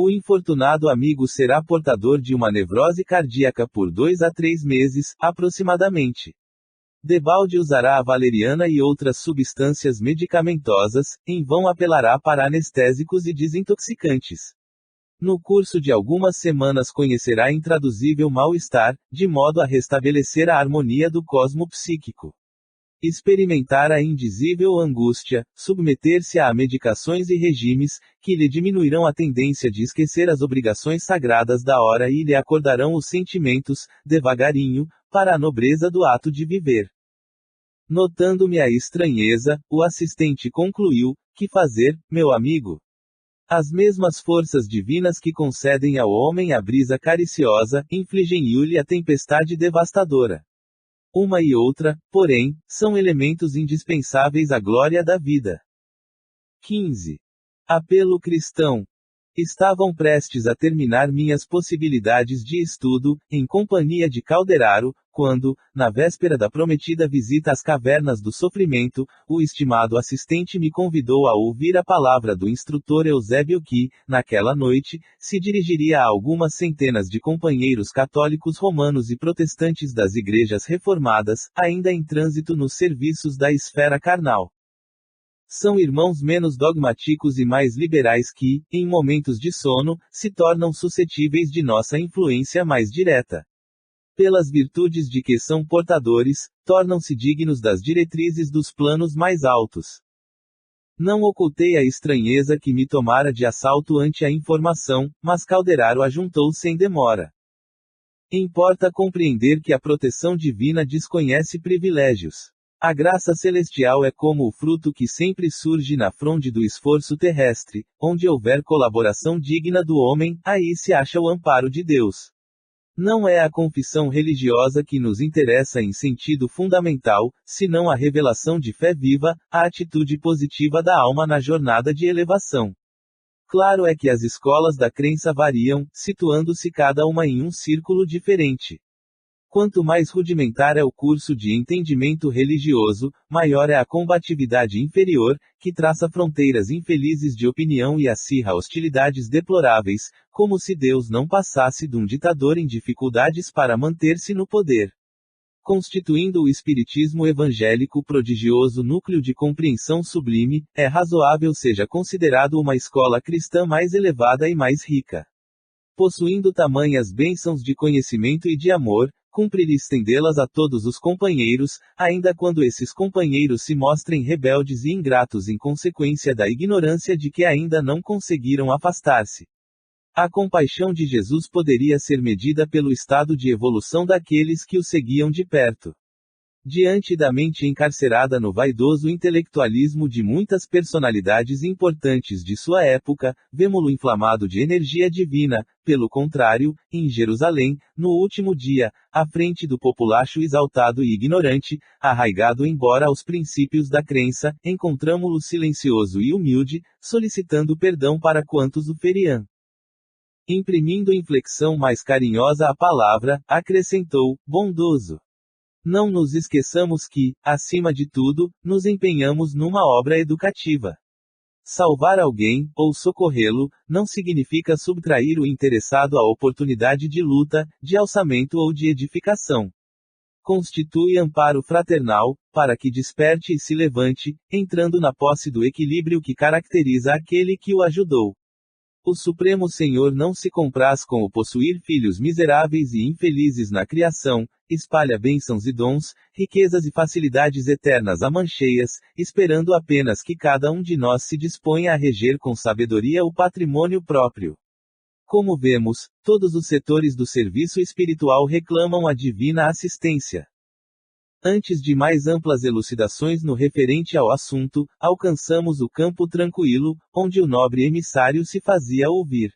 O infortunado amigo será portador de uma nevrose cardíaca por 2 a 3 meses, aproximadamente. Debalde usará a valeriana e outras substâncias medicamentosas, em vão apelará para anestésicos e desintoxicantes. No curso de algumas semanas conhecerá intraduzível mal-estar, de modo a restabelecer a harmonia do cosmo psíquico. Experimentar a indizível angústia, submeter-se a medicações e regimes, que lhe diminuirão a tendência de esquecer as obrigações sagradas da hora e lhe acordarão os sentimentos, devagarinho, para a nobreza do ato de viver. Notando-me a estranheza, o assistente concluiu: que fazer, meu amigo? As mesmas forças divinas que concedem ao homem a brisa cariciosa, infligem-lhe a tempestade devastadora. Uma e outra, porém, são elementos indispensáveis à glória da vida. 15. Apelo cristão. Estavam prestes a terminar minhas possibilidades de estudo, em companhia de Calderaro, quando, na véspera da prometida visita às cavernas do sofrimento, o estimado assistente me convidou a ouvir a palavra do instrutor Eusébio que, naquela noite, se dirigiria a algumas centenas de companheiros católicos romanos e protestantes das igrejas reformadas, ainda em trânsito nos serviços da esfera carnal. São irmãos menos dogmáticos e mais liberais que, em momentos de sono, se tornam suscetíveis de nossa influência mais direta. Pelas virtudes de que são portadores, tornam-se dignos das diretrizes dos planos mais altos. Não ocultei a estranheza que me tomara de assalto ante a informação, mas Calderaro ajuntou sem demora. Importa compreender que a proteção divina desconhece privilégios. A graça celestial é como o fruto que sempre surge na fronde do esforço terrestre, onde houver colaboração digna do homem, aí se acha o amparo de Deus. Não é a confissão religiosa que nos interessa em sentido fundamental, senão a revelação de fé viva, a atitude positiva da alma na jornada de elevação. Claro é que as escolas da crença variam, situando-se cada uma em um círculo diferente. Quanto mais rudimentar é o curso de entendimento religioso, maior é a combatividade inferior, que traça fronteiras infelizes de opinião e acirra hostilidades deploráveis, como se Deus não passasse de um ditador em dificuldades para manter-se no poder. Constituindo o espiritismo evangélico prodigioso núcleo de compreensão sublime, é razoável seja considerado uma escola cristã mais elevada e mais rica. Possuindo tamanhas bênçãos de conhecimento e de amor, cumpre-lhe estendê-las a todos os companheiros, ainda quando esses companheiros se mostrem rebeldes e ingratos em consequência da ignorância de que ainda não conseguiram afastar-se. A compaixão de Jesus poderia ser medida pelo estado de evolução daqueles que o seguiam de perto. Diante da mente encarcerada no vaidoso intelectualismo de muitas personalidades importantes de sua época, vemo-lo inflamado de energia divina, pelo contrário, em Jerusalém, no último dia, à frente do populacho exaltado e ignorante, arraigado embora aos princípios da crença, encontramo-lo silencioso e humilde, solicitando perdão para quantos o feriam. Imprimindo inflexão mais carinhosa à palavra, acrescentou, bondoso. Não nos esqueçamos que, acima de tudo, nos empenhamos numa obra educativa. Salvar alguém, ou socorrê-lo, não significa subtrair o interessado à oportunidade de luta, de alçamento ou de edificação. Constitui amparo fraternal, para que desperte e se levante, entrando na posse do equilíbrio que caracteriza aquele que o ajudou. O Supremo Senhor não se compraz com o possuir filhos miseráveis e infelizes na criação, espalha bênçãos e dons, riquezas e facilidades eternas a mancheias, esperando apenas que cada um de nós se disponha a reger com sabedoria o patrimônio próprio. Como vemos, todos os setores do serviço espiritual reclamam a divina assistência. Antes de mais amplas elucidações no referente ao assunto, alcançamos o campo tranquilo, onde o nobre emissário se fazia ouvir.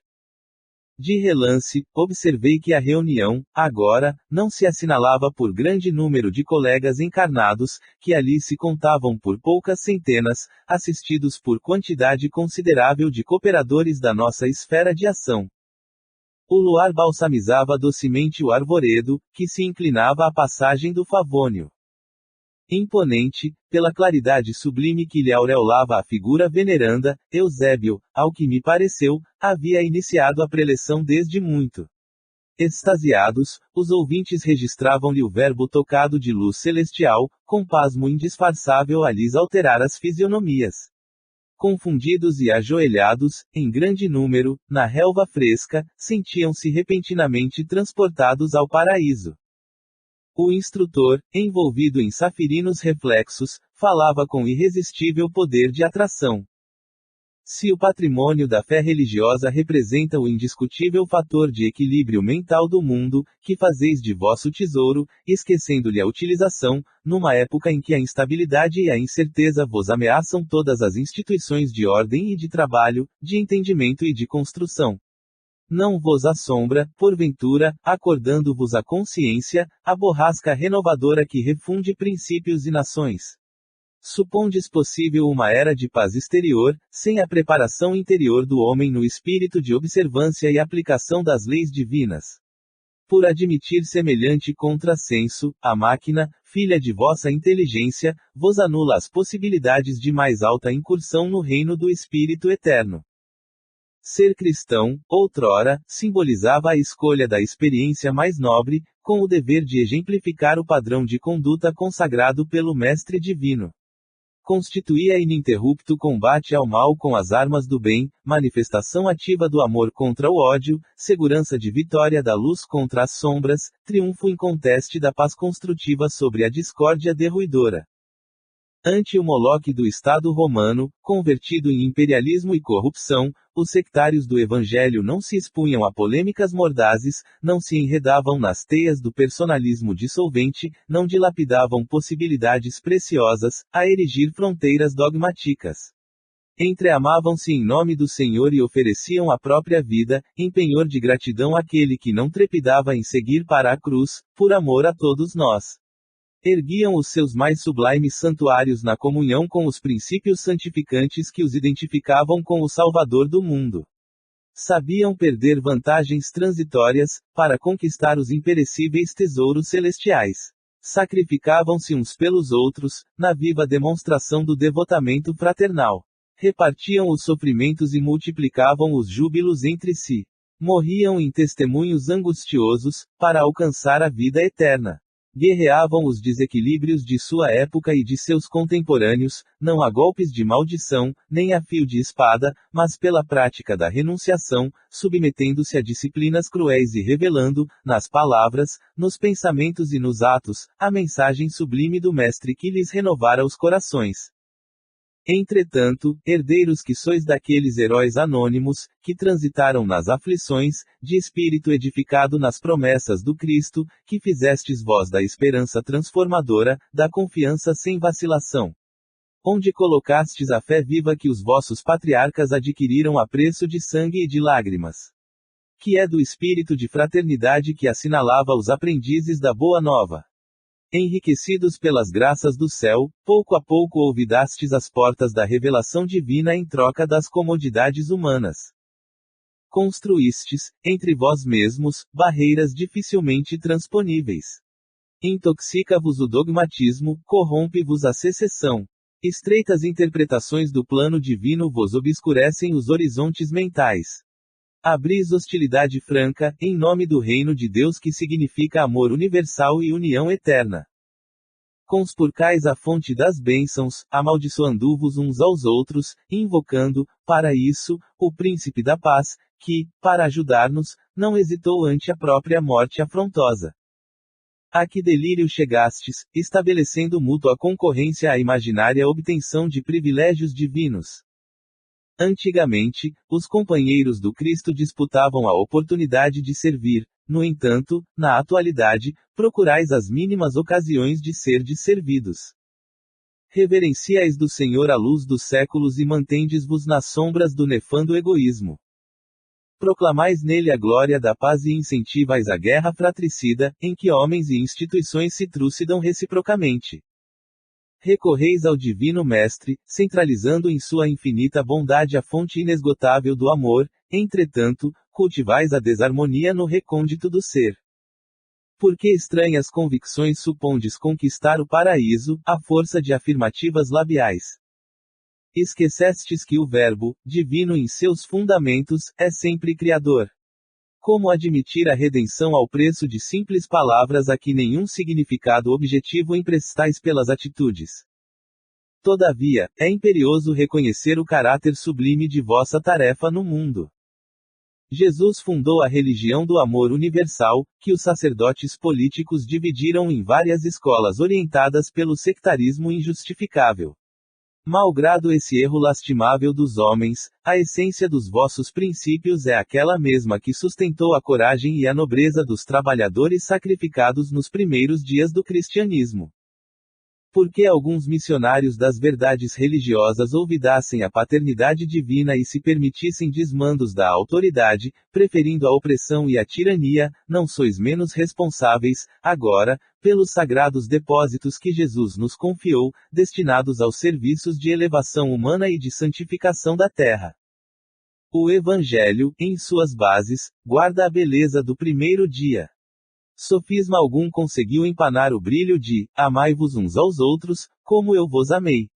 De relance, observei que a reunião, agora, não se assinalava por grande número de colegas encarnados, que ali se contavam por poucas centenas, assistidos por quantidade considerável de cooperadores da nossa esfera de ação. O luar balsamizava docemente o arvoredo, que se inclinava à passagem do Favônio. Imponente, pela claridade sublime que lhe aureolava a figura veneranda, Eusébio, ao que me pareceu, havia iniciado a preleção desde muito. Extasiados, os ouvintes registravam-lhe o verbo tocado de luz celestial, com pasmo indisfarçável a lhes alterar as fisionomias. Confundidos e ajoelhados, em grande número, na relva fresca, sentiam-se repentinamente transportados ao paraíso. O instrutor, envolvido em safirinos reflexos, falava com irresistível poder de atração. Se o patrimônio da fé religiosa representa o indiscutível fator de equilíbrio mental do mundo, que fazeis de vosso tesouro, esquecendo-lhe a utilização, numa época em que a instabilidade e a incerteza vos ameaçam todas as instituições de ordem e de trabalho, de entendimento e de construção. Não vos assombra, porventura, acordando-vos a consciência, a borrasca renovadora que refunde princípios e nações. Supondes possível uma era de paz exterior, sem a preparação interior do homem no espírito de observância e aplicação das leis divinas. Por admitir semelhante contrassenso, a máquina, filha de vossa inteligência, vos anula as possibilidades de mais alta incursão no reino do Espírito Eterno. Ser cristão, outrora, simbolizava a escolha da experiência mais nobre, com o dever de exemplificar o padrão de conduta consagrado pelo Mestre Divino. Constituía ininterrupto combate ao mal com as armas do bem, manifestação ativa do amor contra o ódio, segurança de vitória da luz contra as sombras, triunfo inconteste da paz construtiva sobre a discórdia derruidora. Ante o Moloque do Estado romano, convertido em imperialismo e corrupção, os sectários do Evangelho não se expunham a polêmicas mordazes, não se enredavam nas teias do personalismo dissolvente, não dilapidavam possibilidades preciosas, a erigir fronteiras dogmáticas. Entreamavam-se em nome do Senhor e ofereciam a própria vida, em penhor de gratidão àquele que não trepidava em seguir para a cruz, por amor a todos nós. Erguiam os seus mais sublimes santuários na comunhão com os princípios santificantes que os identificavam com o Salvador do mundo. Sabiam perder vantagens transitórias, para conquistar os imperecíveis tesouros celestiais. Sacrificavam-se uns pelos outros, na viva demonstração do devotamento fraternal. Repartiam os sofrimentos e multiplicavam os júbilos entre si. Morriam em testemunhos angustiosos, para alcançar a vida eterna. Guerreavam os desequilíbrios de sua época e de seus contemporâneos, não a golpes de maldição, nem a fio de espada, mas pela prática da renunciação, submetendo-se a disciplinas cruéis e revelando, nas palavras, nos pensamentos e nos atos, a mensagem sublime do Mestre que lhes renovara os corações. Entretanto, herdeiros que sois daqueles heróis anônimos, que transitaram nas aflições, de espírito edificado nas promessas do Cristo, que fizestes vós da esperança transformadora, da confiança sem vacilação. Onde colocastes a fé viva que os vossos patriarcas adquiriram a preço de sangue e de lágrimas. Que é do espírito de fraternidade que assinalava os aprendizes da Boa Nova. Enriquecidos pelas graças do céu, pouco a pouco olvidastes as portas da revelação divina em troca das comodidades humanas. Construístes, entre vós mesmos, barreiras dificilmente transponíveis. Intoxica-vos o dogmatismo, corrompe-vos a secessão. Estreitas interpretações do plano divino vos obscurecem os horizontes mentais. Abris hostilidade franca, em nome do reino de Deus que significa amor universal e união eterna. Conspurcais a fonte das bênçãos, amaldiçoando-vos uns aos outros, invocando, para isso, o príncipe da paz, que, para ajudar-nos, não hesitou ante a própria morte afrontosa. A que delírio chegastes, estabelecendo mútua concorrência à imaginária obtenção de privilégios divinos. Antigamente, os companheiros do Cristo disputavam a oportunidade de servir, no entanto, na atualidade, procurais as mínimas ocasiões de serdes servidos. Reverenciais do Senhor a luz dos séculos e mantendes-vos nas sombras do nefando egoísmo. Proclamais nele a glória da paz e incentivais a guerra fratricida, em que homens e instituições se trucidam reciprocamente. Recorreis ao Divino Mestre, centralizando em sua infinita bondade a fonte inesgotável do amor, entretanto, cultivais a desarmonia no recôndito do ser. Por que estranhas convicções supondes conquistar o paraíso, à força de afirmativas labiais? Esquecestes que o Verbo, divino em seus fundamentos, é sempre criador. Como admitir a redenção ao preço de simples palavras a que nenhum significado objetivo emprestais pelas atitudes? Todavia, é imperioso reconhecer o caráter sublime de vossa tarefa no mundo. Jesus fundou a religião do amor universal, que os sacerdotes políticos dividiram em várias escolas orientadas pelo sectarismo injustificável. Malgrado esse erro lastimável dos homens, a essência dos vossos princípios é aquela mesma que sustentou a coragem e a nobreza dos trabalhadores sacrificados nos primeiros dias do cristianismo. Porque alguns missionários das verdades religiosas olvidassem a paternidade divina e se permitissem desmandos da autoridade, preferindo a opressão e a tirania, não sois menos responsáveis, agora, pelos sagrados depósitos que Jesus nos confiou, destinados aos serviços de elevação humana e de santificação da terra. O Evangelho, em suas bases, guarda a beleza do primeiro dia. Sofisma algum conseguiu empanar o brilho de amai-vos uns aos outros, como eu vos amei.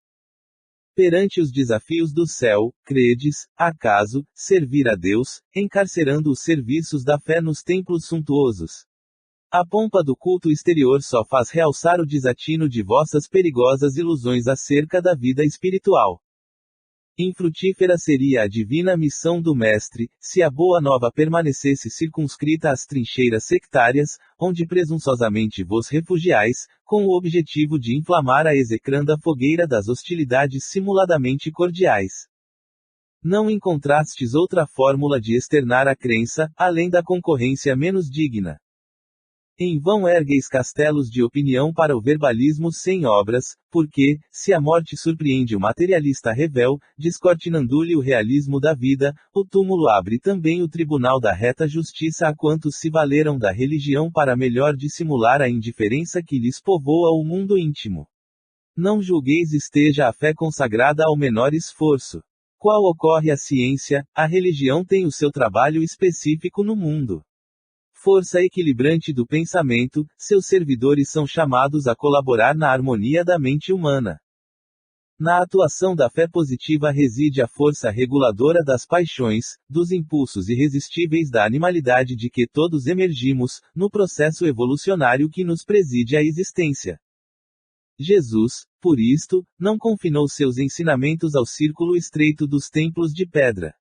Perante os desafios do céu, credes, acaso, servir a Deus, encarcerando os serviços da fé nos templos suntuosos. A pompa do culto exterior só faz realçar o desatino de vossas perigosas ilusões acerca da vida espiritual. Infrutífera seria a divina missão do Mestre, se a Boa Nova permanecesse circunscrita às trincheiras sectárias, onde presunçosamente vos refugiais, com o objetivo de inflamar a execranda fogueira das hostilidades simuladamente cordiais. Não encontrastes outra fórmula de externar a crença, além da concorrência menos digna. Em vão ergueis castelos de opinião para o verbalismo sem obras, porque, se a morte surpreende o materialista revel, descortinando-lhe o realismo da vida, o túmulo abre também o tribunal da reta justiça a quantos se valeram da religião para melhor dissimular a indiferença que lhes povoa o mundo íntimo. Não julgueis esteja a fé consagrada ao menor esforço. Qual ocorre a ciência, a religião tem o seu trabalho específico no mundo. Força equilibrante do pensamento, seus servidores são chamados a colaborar na harmonia da mente humana. Na atuação da fé positiva reside a força reguladora das paixões, dos impulsos irresistíveis da animalidade de que todos emergimos, no processo evolucionário que nos preside a existência. Jesus, por isto, não confinou seus ensinamentos ao círculo estreito dos templos de pedra.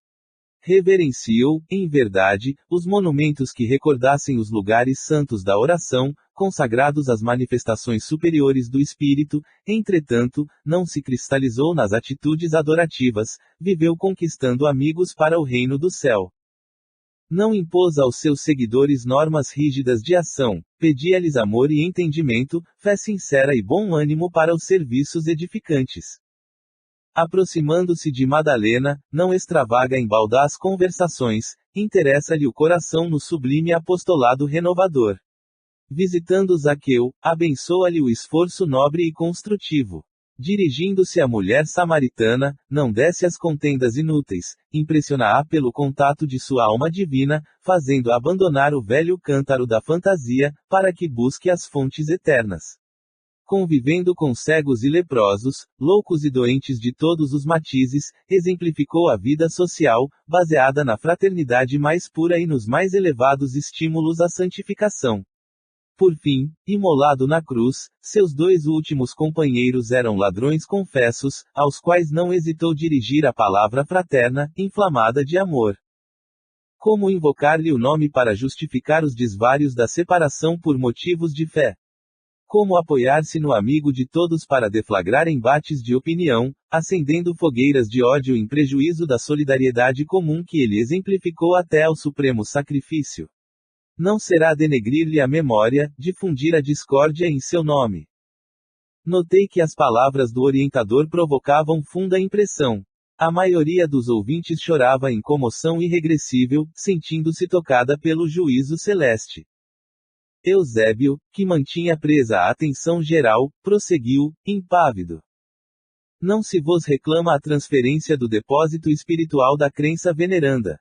Reverenciou, em verdade, os monumentos que recordassem os lugares santos da oração, consagrados às manifestações superiores do Espírito, entretanto, não se cristalizou nas atitudes adorativas, viveu conquistando amigos para o reino do céu. Não impôs aos seus seguidores normas rígidas de ação, pedia-lhes amor e entendimento, fé sincera e bom ânimo para os serviços edificantes. Aproximando-se de Madalena, não extravaga em baldaz conversações, interessa-lhe o coração no sublime apostolado renovador. Visitando Zaqueu, abençoa-lhe o esforço nobre e construtivo. Dirigindo-se à mulher samaritana, não desce as contendas inúteis, impressiona-a pelo contato de sua alma divina, fazendo abandonar o velho cântaro da fantasia, para que busque as fontes eternas. Convivendo com cegos e leprosos, loucos e doentes de todos os matizes, exemplificou a vida social, baseada na fraternidade mais pura e nos mais elevados estímulos à santificação. Por fim, imolado na cruz, seus dois últimos companheiros eram ladrões confessos, aos quais não hesitou dirigir a palavra fraterna, inflamada de amor. Como invocar-lhe o nome para justificar os desvários da separação por motivos de fé? Como apoiar-se no amigo de todos para deflagrar embates de opinião, acendendo fogueiras de ódio em prejuízo da solidariedade comum que ele exemplificou até ao supremo sacrifício? Não será denegrir-lhe a memória, difundir a discórdia em seu nome. Notei que as palavras do orientador provocavam funda impressão. A maioria dos ouvintes chorava em comoção irregressível, sentindo-se tocada pelo juízo celeste. Eusébio, que mantinha presa a atenção geral, prosseguiu, impávido. Não se vos reclama a transferência do depósito espiritual da crença veneranda.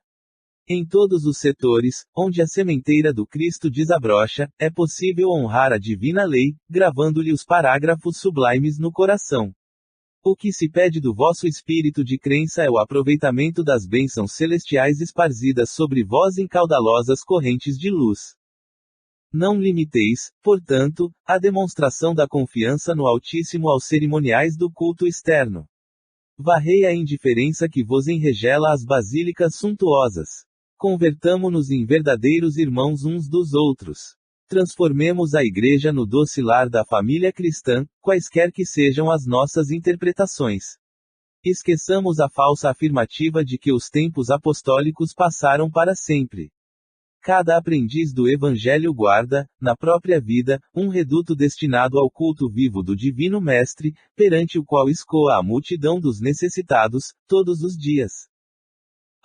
Em todos os setores, onde a sementeira do Cristo desabrocha, é possível honrar a divina lei, gravando-lhe os parágrafos sublimes no coração. O que se pede do vosso espírito de crença é o aproveitamento das bênçãos celestiais esparzidas sobre vós em caudalosas correntes de luz. Não limiteis, portanto, a demonstração da confiança no Altíssimo aos cerimoniais do culto externo. Varrei a indiferença que vos enregela as basílicas suntuosas. Convertamo-nos em verdadeiros irmãos uns dos outros. Transformemos a Igreja no doce lar da família cristã, quaisquer que sejam as nossas interpretações. Esqueçamos a falsa afirmativa de que os tempos apostólicos passaram para sempre. Cada aprendiz do Evangelho guarda, na própria vida, um reduto destinado ao culto vivo do Divino Mestre, perante o qual escoa a multidão dos necessitados, todos os dias.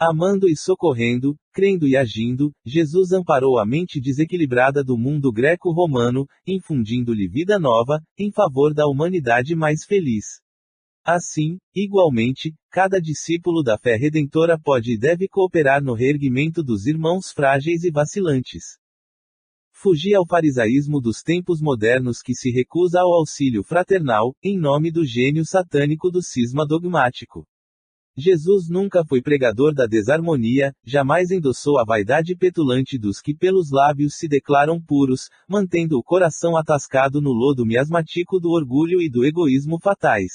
Amando e socorrendo, crendo e agindo, Jesus amparou a mente desequilibrada do mundo greco-romano, infundindo-lhe vida nova, em favor da humanidade mais feliz. Assim, igualmente, cada discípulo da fé redentora pode e deve cooperar no reerguimento dos irmãos frágeis e vacilantes. Fugi ao farisaísmo dos tempos modernos que se recusa ao auxílio fraternal, em nome do gênio satânico do cisma dogmático. Jesus nunca foi pregador da desarmonia, jamais endossou a vaidade petulante dos que pelos lábios se declaram puros, mantendo o coração atascado no lodo miasmático do orgulho e do egoísmo fatais.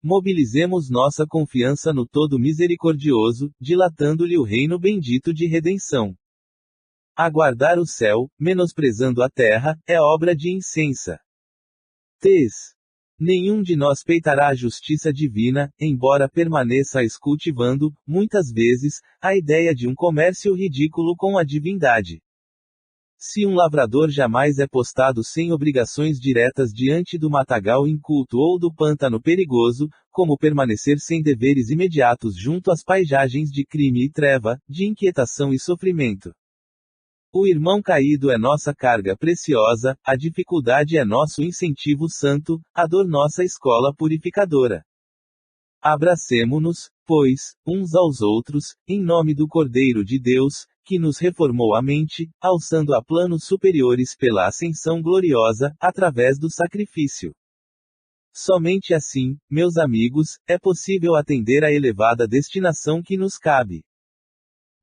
Mobilizemos nossa confiança no Todo Misericordioso, dilatando-lhe o reino bendito de redenção. Aguardar o céu, menosprezando a terra, é obra de incensa. Nenhum de nós peitará a justiça divina, embora permaneça a cultivando, muitas vezes, a ideia de um comércio ridículo com a divindade. Se um lavrador jamais é postado sem obrigações diretas diante do matagal inculto ou do pântano perigoso, como permanecer sem deveres imediatos junto às paisagens de crime e treva, de inquietação e sofrimento? O irmão caído é nossa carga preciosa, a dificuldade é nosso incentivo santo, a dor nossa escola purificadora. Abracemo-nos, pois, uns aos outros, em nome do Cordeiro de Deus, que nos reformou a mente, alçando a planos superiores pela ascensão gloriosa, através do sacrifício. Somente assim, meus amigos, é possível atender à elevada destinação que nos cabe.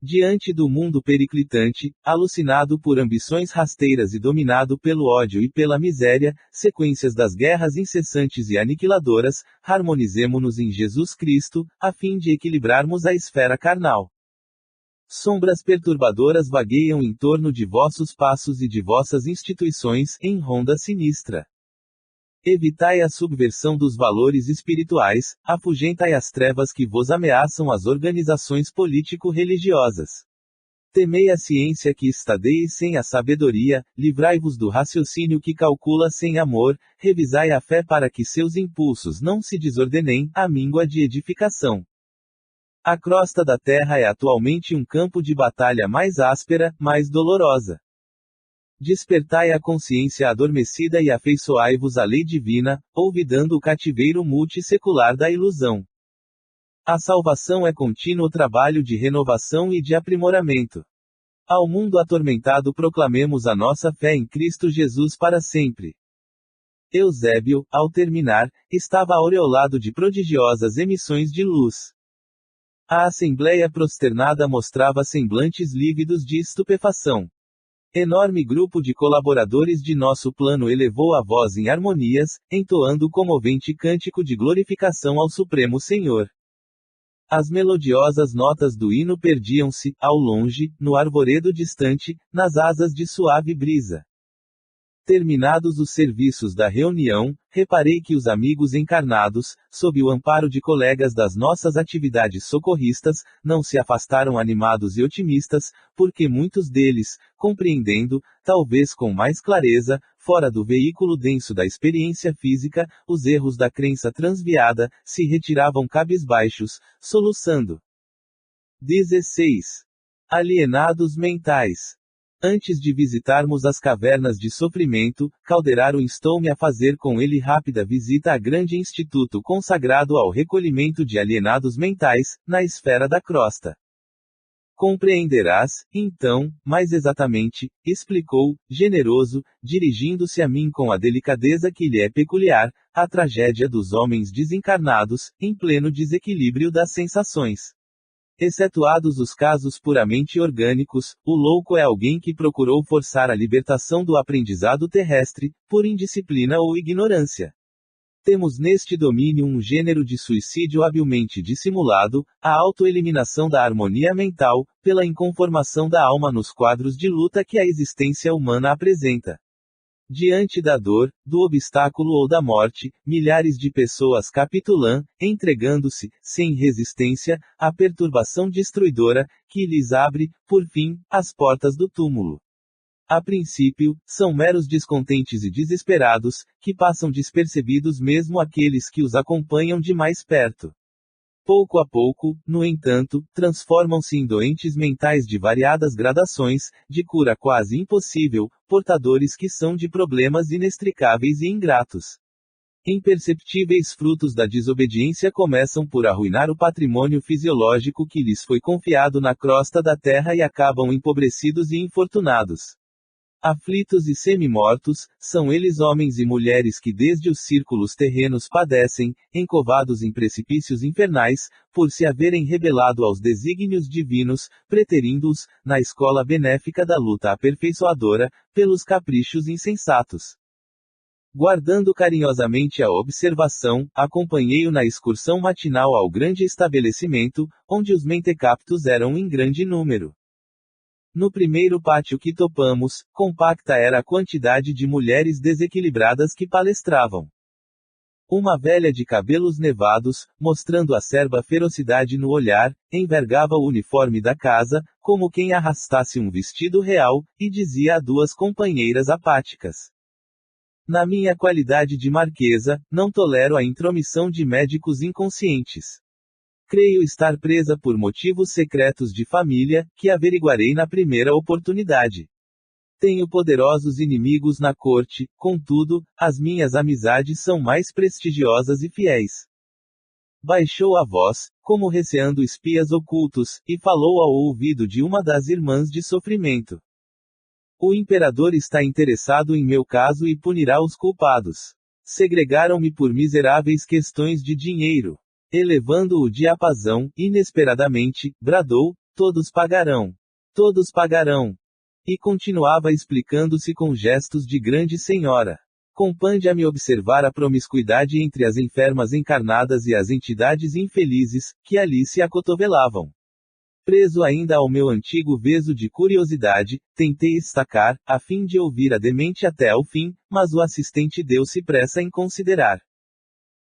Diante do mundo periclitante, alucinado por ambições rasteiras e dominado pelo ódio e pela miséria, sequências das guerras incessantes e aniquiladoras, harmonizemo-nos em Jesus Cristo, a fim de equilibrarmos a esfera carnal. Sombras perturbadoras vagueiam em torno de vossos passos e de vossas instituições, em ronda sinistra. Evitai a subversão dos valores espirituais, afugentai as trevas que vos ameaçam as organizações político-religiosas. Temei a ciência que estadeis sem a sabedoria, livrai-vos do raciocínio que calcula sem amor, revisai a fé para que seus impulsos não se desordenem, à míngua de edificação. A crosta da terra é atualmente um campo de batalha mais áspera, mais dolorosa. Despertai a consciência adormecida e afeiçoai-vos à lei divina, olvidando o cativeiro multissecular da ilusão. A salvação é contínuo trabalho de renovação e de aprimoramento. Ao mundo atormentado proclamemos a nossa fé em Cristo Jesus para sempre. Eusébio, ao terminar, estava aureolado de prodigiosas emissões de luz. A assembleia prosternada mostrava semblantes lívidos de estupefação. Enorme grupo de colaboradores de nosso plano elevou a voz em harmonias, entoando o comovente cântico de glorificação ao Supremo Senhor. As melodiosas notas do hino perdiam-se, ao longe, no arvoredo distante, nas asas de suave brisa. Terminados os serviços da reunião, reparei que os amigos encarnados, sob o amparo de colegas das nossas atividades socorristas, não se afastaram animados e otimistas, porque muitos deles, compreendendo, talvez com mais clareza, fora do veículo denso da experiência física, os erros da crença transviada, se retiravam cabisbaixos, soluçando. 16. Alienados mentais. Antes de visitarmos as cavernas de sofrimento, Calderaro instou-me a fazer com ele rápida visita a grande instituto consagrado ao recolhimento de alienados mentais, na esfera da crosta. Compreenderás, então, mais exatamente, explicou, generoso, dirigindo-se a mim com a delicadeza que lhe é peculiar, a tragédia dos homens desencarnados, em pleno desequilíbrio das sensações. Excetuados os casos puramente orgânicos, o louco é alguém que procurou forçar a libertação do aprendizado terrestre, por indisciplina ou ignorância. Temos neste domínio um gênero de suicídio habilmente dissimulado, a autoeliminação da harmonia mental, pela inconformação da alma nos quadros de luta que a existência humana apresenta. Diante da dor, do obstáculo ou da morte, milhares de pessoas capitulam, entregando-se, sem resistência, à perturbação destruidora, que lhes abre, por fim, as portas do túmulo. A princípio, são meros descontentes e desesperados, que passam despercebidos mesmo aqueles que os acompanham de mais perto. Pouco a pouco, no entanto, transformam-se em doentes mentais de variadas gradações, de cura quase impossível, portadores que são de problemas inextricáveis e ingratos. Imperceptíveis frutos da desobediência começam por arruinar o patrimônio fisiológico que lhes foi confiado na crosta da terra e acabam empobrecidos e infortunados. Aflitos e semi-mortos, são eles homens e mulheres que desde os círculos terrenos padecem, encovados em precipícios infernais, por se haverem rebelado aos desígnios divinos, preterindo-os, na escola benéfica da luta aperfeiçoadora, pelos caprichos insensatos. Guardando carinhosamente a observação, acompanhei-o na excursão matinal ao grande estabelecimento, onde os mentecaptos eram em grande número. No primeiro pátio que topamos, compacta era a quantidade de mulheres desequilibradas que palestravam. Uma velha de cabelos nevados, mostrando acerba ferocidade no olhar, envergava o uniforme da casa, como quem arrastasse um vestido real, e dizia a duas companheiras apáticas: na minha qualidade de marquesa, não tolero a intromissão de médicos inconscientes. Creio estar presa por motivos secretos de família, que averiguarei na primeira oportunidade. Tenho poderosos inimigos na corte, contudo, as minhas amizades são mais prestigiosas e fiéis. Baixou a voz, como receando espias ocultos, e falou ao ouvido de uma das irmãs de sofrimento. O imperador está interessado em meu caso e punirá os culpados. Segregaram-me por miseráveis questões de dinheiro. Elevando o diapasão, inesperadamente, bradou: todos pagarão. Todos pagarão. E continuava explicando-se com gestos de grande senhora. Compande-me observar a promiscuidade entre as enfermas encarnadas e as entidades infelizes, que ali se acotovelavam. Preso ainda ao meu antigo veso de curiosidade, tentei estacar, a fim de ouvir a demente até ao fim, mas o assistente deu-se pressa em considerar.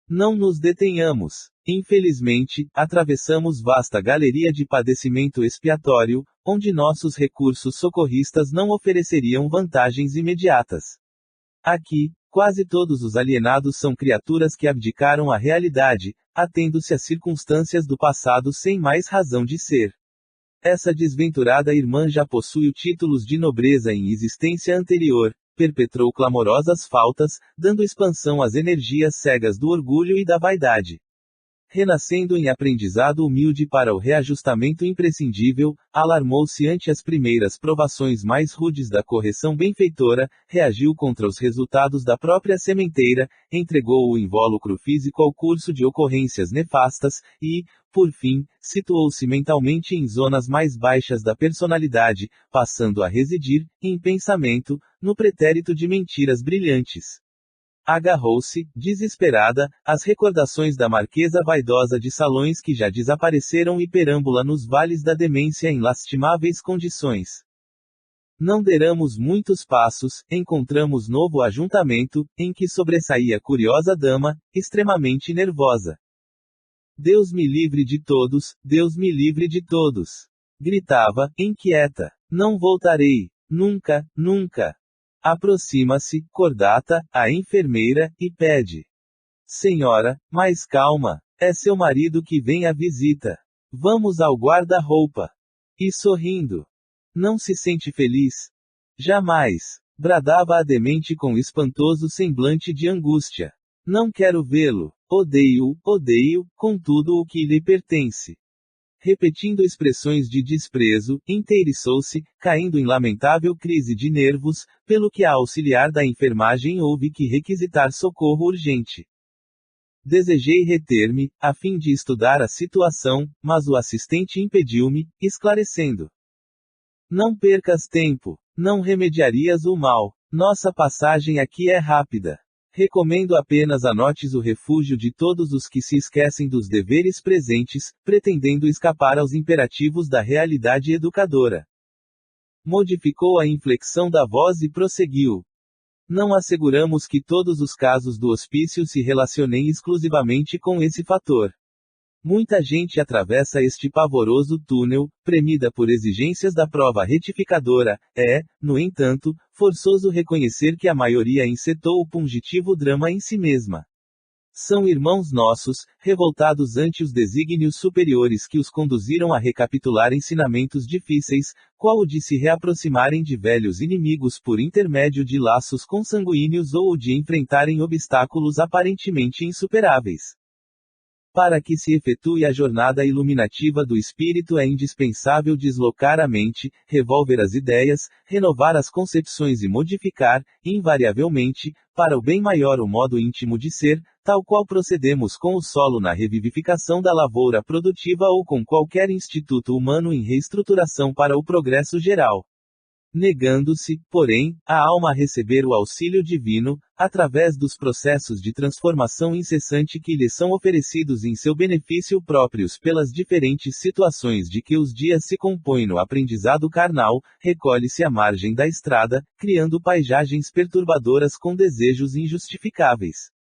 Não nos detenhamos. Infelizmente, atravessamos vasta galeria de padecimento expiatório, onde nossos recursos socorristas não ofereceriam vantagens imediatas. Aqui, quase todos os alienados são criaturas que abdicaram a realidade, atendo-se às circunstâncias do passado sem mais razão de ser. Essa desventurada irmã já possui títulos de nobreza em existência anterior, perpetrou clamorosas faltas, dando expansão às energias cegas do orgulho e da vaidade. Renascendo em aprendizado humilde para o reajustamento imprescindível, alarmou-se ante as primeiras provações mais rudes da correção benfeitora, reagiu contra os resultados da própria sementeira, entregou o invólucro físico ao curso de ocorrências nefastas, e, por fim, situou-se mentalmente em zonas mais baixas da personalidade, passando a residir, em pensamento, no pretérito de mentiras brilhantes. Agarrou-se, desesperada, às recordações da marquesa vaidosa de salões que já desapareceram e perambula nos vales da demência em lastimáveis condições. Não deramos muitos passos, encontramos novo ajuntamento, em que sobressaía curiosa dama, extremamente nervosa. Deus me livre de todos, Deus me livre de todos! Gritava, inquieta. Não voltarei. Nunca, nunca! Aproxima-se, Cordata, a enfermeira, e pede: senhora, mais calma. É seu marido que vem à visita. Vamos ao guarda-roupa. E sorrindo. Não se sente feliz? Jamais. Bradava a demente com espantoso semblante de angústia. Não quero vê-lo. Odeio-o, odeio, com tudo o que lhe pertence. Repetindo expressões de desprezo, inteiriçou-se, caindo em lamentável crise de nervos, pelo que a auxiliar da enfermagem houve que requisitar socorro urgente. Desejei reter-me, a fim de estudar a situação, mas o assistente impediu-me, esclarecendo: Não percas tempo. Não remediarias o mal. Nossa passagem aqui é rápida. Recomendo apenas anotes o refúgio de todos os que se esquecem dos deveres presentes, pretendendo escapar aos imperativos da realidade educadora. Modificou a inflexão da voz e prosseguiu: Não asseguramos que todos os casos do hospício se relacionem exclusivamente com esse fator. Muita gente atravessa este pavoroso túnel, premida por exigências da prova retificadora. É, no entanto, forçoso reconhecer que a maioria encetou o pungitivo drama em si mesma. São irmãos nossos, revoltados ante os desígnios superiores que os conduziram a recapitular ensinamentos difíceis, qual o de se reaproximarem de velhos inimigos por intermédio de laços consanguíneos ou o de enfrentarem obstáculos aparentemente insuperáveis. Para que se efetue a jornada iluminativa do espírito é indispensável deslocar a mente, revolver as ideias, renovar as concepções e modificar, invariavelmente, para o bem maior o modo íntimo de ser, tal qual procedemos com o solo na revivificação da lavoura produtiva ou com qualquer instituto humano em reestruturação para o progresso geral. Negando-se, porém, a alma a receber o auxílio divino, através dos processos de transformação incessante que lhe são oferecidos em seu benefício próprios pelas diferentes situações de que os dias se compõem no aprendizado carnal, recolhe-se à margem da estrada, criando paisagens perturbadoras com desejos injustificáveis.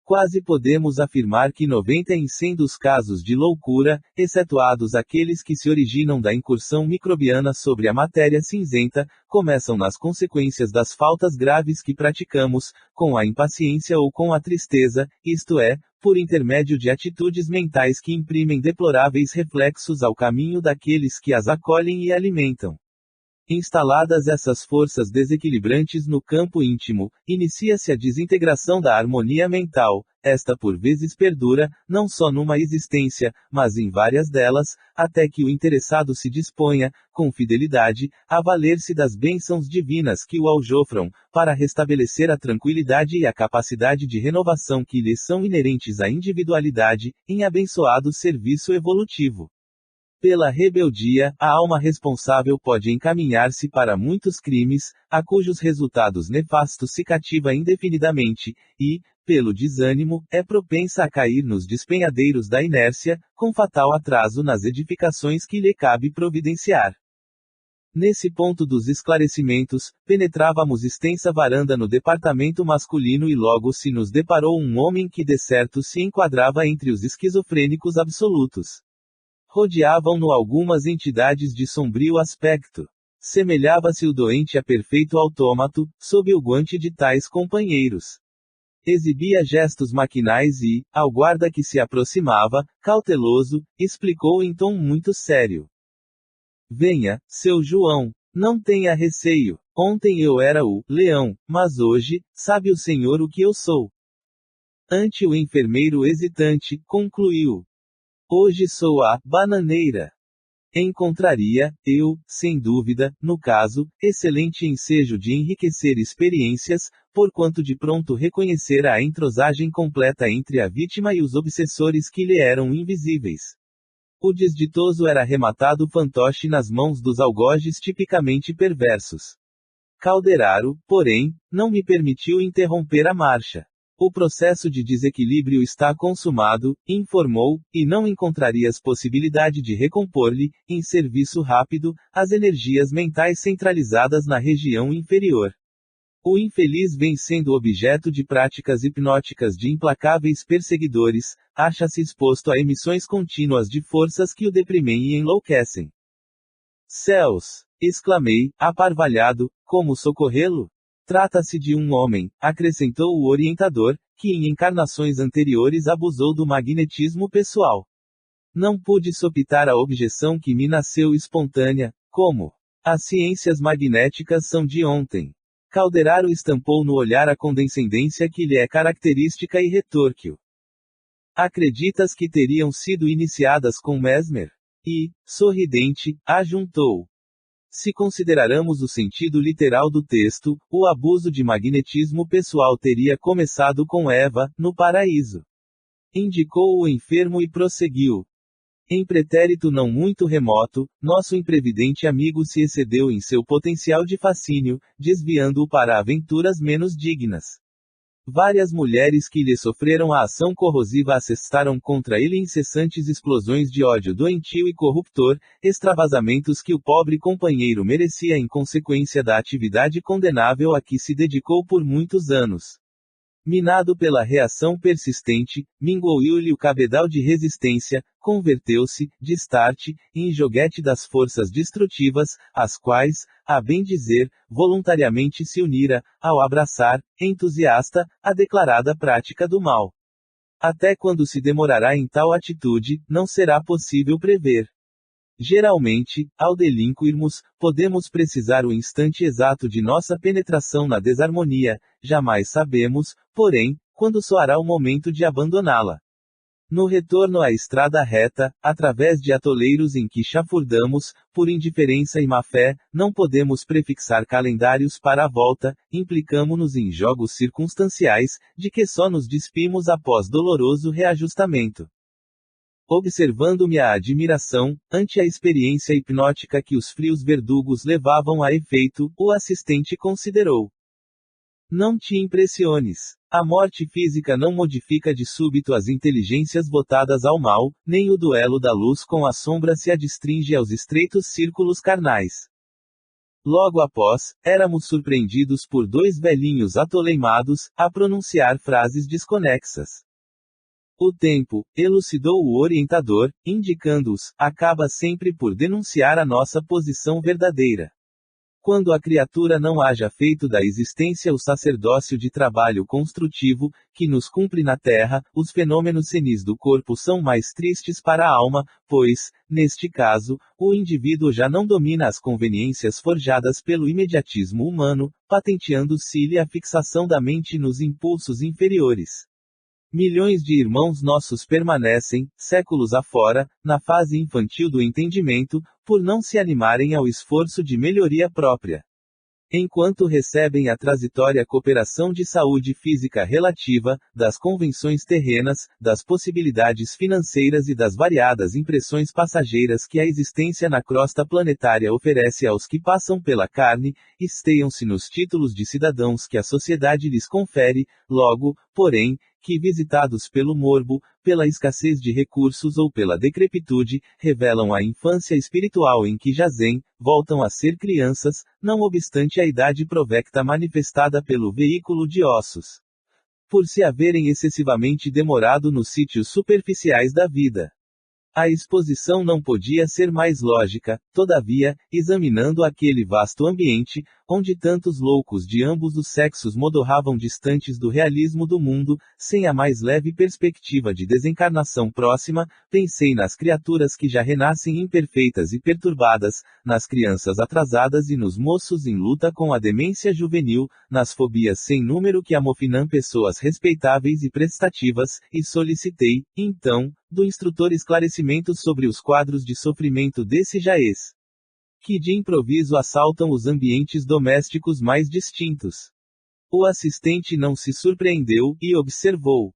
Quase podemos afirmar que 90 em 100 dos casos de loucura, excetuados aqueles que se originam da incursão microbiana sobre a matéria cinzenta, começam nas consequências das faltas graves que praticamos, com a impaciência ou com a tristeza, isto é, por intermédio de atitudes mentais que imprimem deploráveis reflexos ao caminho daqueles que as acolhem e alimentam. Instaladas essas forças desequilibrantes no campo íntimo, inicia-se a desintegração da harmonia mental. Esta por vezes perdura, não só numa existência, mas em várias delas, até que o interessado se disponha, com fidelidade, a valer-se das bênçãos divinas que o aljofram, para restabelecer a tranquilidade e a capacidade de renovação que lhes são inerentes à individualidade, em abençoado serviço evolutivo. Pela rebeldia, a alma responsável pode encaminhar-se para muitos crimes, a cujos resultados nefastos se cativa indefinidamente, e, pelo desânimo, é propensa a cair nos despenhadeiros da inércia, com fatal atraso nas edificações que lhe cabe providenciar. Nesse ponto dos esclarecimentos, penetrávamos extensa varanda no departamento masculino e logo se nos deparou um homem que de certo se enquadrava entre os esquizofrênicos absolutos. Rodeavam-no algumas entidades de sombrio aspecto. Semelhava-se o doente a perfeito autômato, sob o guante de tais companheiros. Exibia gestos maquinais e, ao guarda que se aproximava, cauteloso, explicou em tom muito sério: Venha, seu João, não tenha receio. Ontem eu era o leão, mas hoje, sabe o senhor o que eu sou. Ante o enfermeiro hesitante, concluiu: Hoje sou a bananeira. Encontraria, eu, sem dúvida, no caso, excelente ensejo de enriquecer experiências, porquanto de pronto reconhecera a entrosagem completa entre a vítima e os obsessores que lhe eram invisíveis. O desditoso era arrematado fantoche nas mãos dos algojes tipicamente perversos. Calderaro, porém, não me permitiu interromper a marcha. O processo de desequilíbrio está consumado, informou, e não encontrarias possibilidade de recompor-lhe, em serviço rápido, as energias mentais centralizadas na região inferior. O infeliz vem sendo objeto de práticas hipnóticas de implacáveis perseguidores, acha-se exposto a emissões contínuas de forças que o deprimem e enlouquecem. Céus! Exclamei, aparvalhado, como socorrê-lo? Trata-se de um homem, acrescentou o orientador, que em encarnações anteriores abusou do magnetismo pessoal. Não pude sopitar a objeção que me nasceu espontânea: como? As ciências magnéticas são de ontem. Calderaro estampou no olhar a condescendência que lhe é característica e retorquiu: Acreditas que teriam sido iniciadas com Mesmer? E, sorridente, ajuntou. Se considerarmos o sentido literal do texto, o abuso de magnetismo pessoal teria começado com Eva, no paraíso. Indicou o enfermo e prosseguiu. Em pretérito não muito remoto, nosso imprevidente amigo se excedeu em seu potencial de fascínio, desviando-o para aventuras menos dignas. Várias mulheres que lhe sofreram a ação corrosiva assestaram contra ele incessantes explosões de ódio doentio e corruptor, extravasamentos que o pobre companheiro merecia em consequência da atividade condenável a que se dedicou por muitos anos. Minado pela reação persistente, minguou-lhe o cabedal de resistência, converteu-se, de start, em joguete das forças destrutivas, às quais, a bem dizer, voluntariamente se unira, ao abraçar, entusiasta, a declarada prática do mal. Até quando se demorará em tal atitude, não será possível prever. Geralmente, ao delinquirmos, podemos precisar o instante exato de nossa penetração na desarmonia, jamais sabemos, porém, quando soará o momento de abandoná-la. No retorno à estrada reta, através de atoleiros em que chafurdamos, por indiferença e má-fé, não podemos prefixar calendários para a volta, implicamo-nos em jogos circunstanciais, de que só nos despimos após doloroso reajustamento. Observando-me a admiração, ante a experiência hipnótica que os frios verdugos levavam a efeito, o assistente considerou. Não te impressiones. A morte física não modifica de súbito as inteligências votadas ao mal, nem o duelo da luz com a sombra se adstringe aos estreitos círculos carnais. Logo após, éramos surpreendidos por dois velhinhos atoleimados, a pronunciar frases desconexas. O tempo, elucidou o orientador, indicando-os, acaba sempre por denunciar a nossa posição verdadeira. Quando a criatura não haja feito da existência o sacerdócio de trabalho construtivo, que nos cumpre na terra, os fenômenos senis do corpo são mais tristes para a alma, pois, neste caso, o indivíduo já não domina as conveniências forjadas pelo imediatismo humano, patenteando-se-lhe a fixação da mente nos impulsos inferiores. Milhões de irmãos nossos permanecem, séculos afora, na fase infantil do entendimento, por não se animarem ao esforço de melhoria própria. Enquanto recebem a transitória cooperação de saúde física relativa, das convenções terrenas, das possibilidades financeiras e das variadas impressões passageiras que a existência na crosta planetária oferece aos que passam pela carne, esteiam-se nos títulos de cidadãos que a sociedade lhes confere, logo, porém, que visitados pelo morbo, pela escassez de recursos ou pela decrepitude, revelam a infância espiritual em que jazem, voltam a ser crianças, não obstante a idade provecta manifestada pelo veículo de ossos. Por se haverem excessivamente demorado nos sítios superficiais da vida. A exposição não podia ser mais lógica, todavia, examinando aquele vasto ambiente, onde tantos loucos de ambos os sexos modorravam distantes do realismo do mundo, sem a mais leve perspectiva de desencarnação próxima, pensei nas criaturas que já renascem imperfeitas e perturbadas, nas crianças atrasadas e nos moços em luta com a demência juvenil, nas fobias sem número que amofinam pessoas respeitáveis e prestativas, e solicitei, então, do instrutor esclarecimentos sobre os quadros de sofrimento desse jaez, que de improviso assaltam os ambientes domésticos mais distintos. O assistente não se surpreendeu, e observou.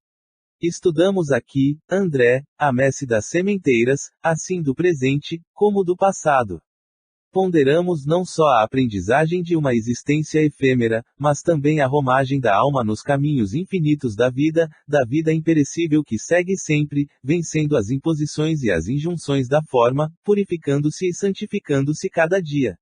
Estudamos aqui, André, a messe das sementeiras, assim do presente, como do passado. Ponderamos não só a aprendizagem de uma existência efêmera, mas também a romagem da alma nos caminhos infinitos da vida imperecível que segue sempre, vencendo as imposições e as injunções da forma, purificando-se e santificando-se cada dia.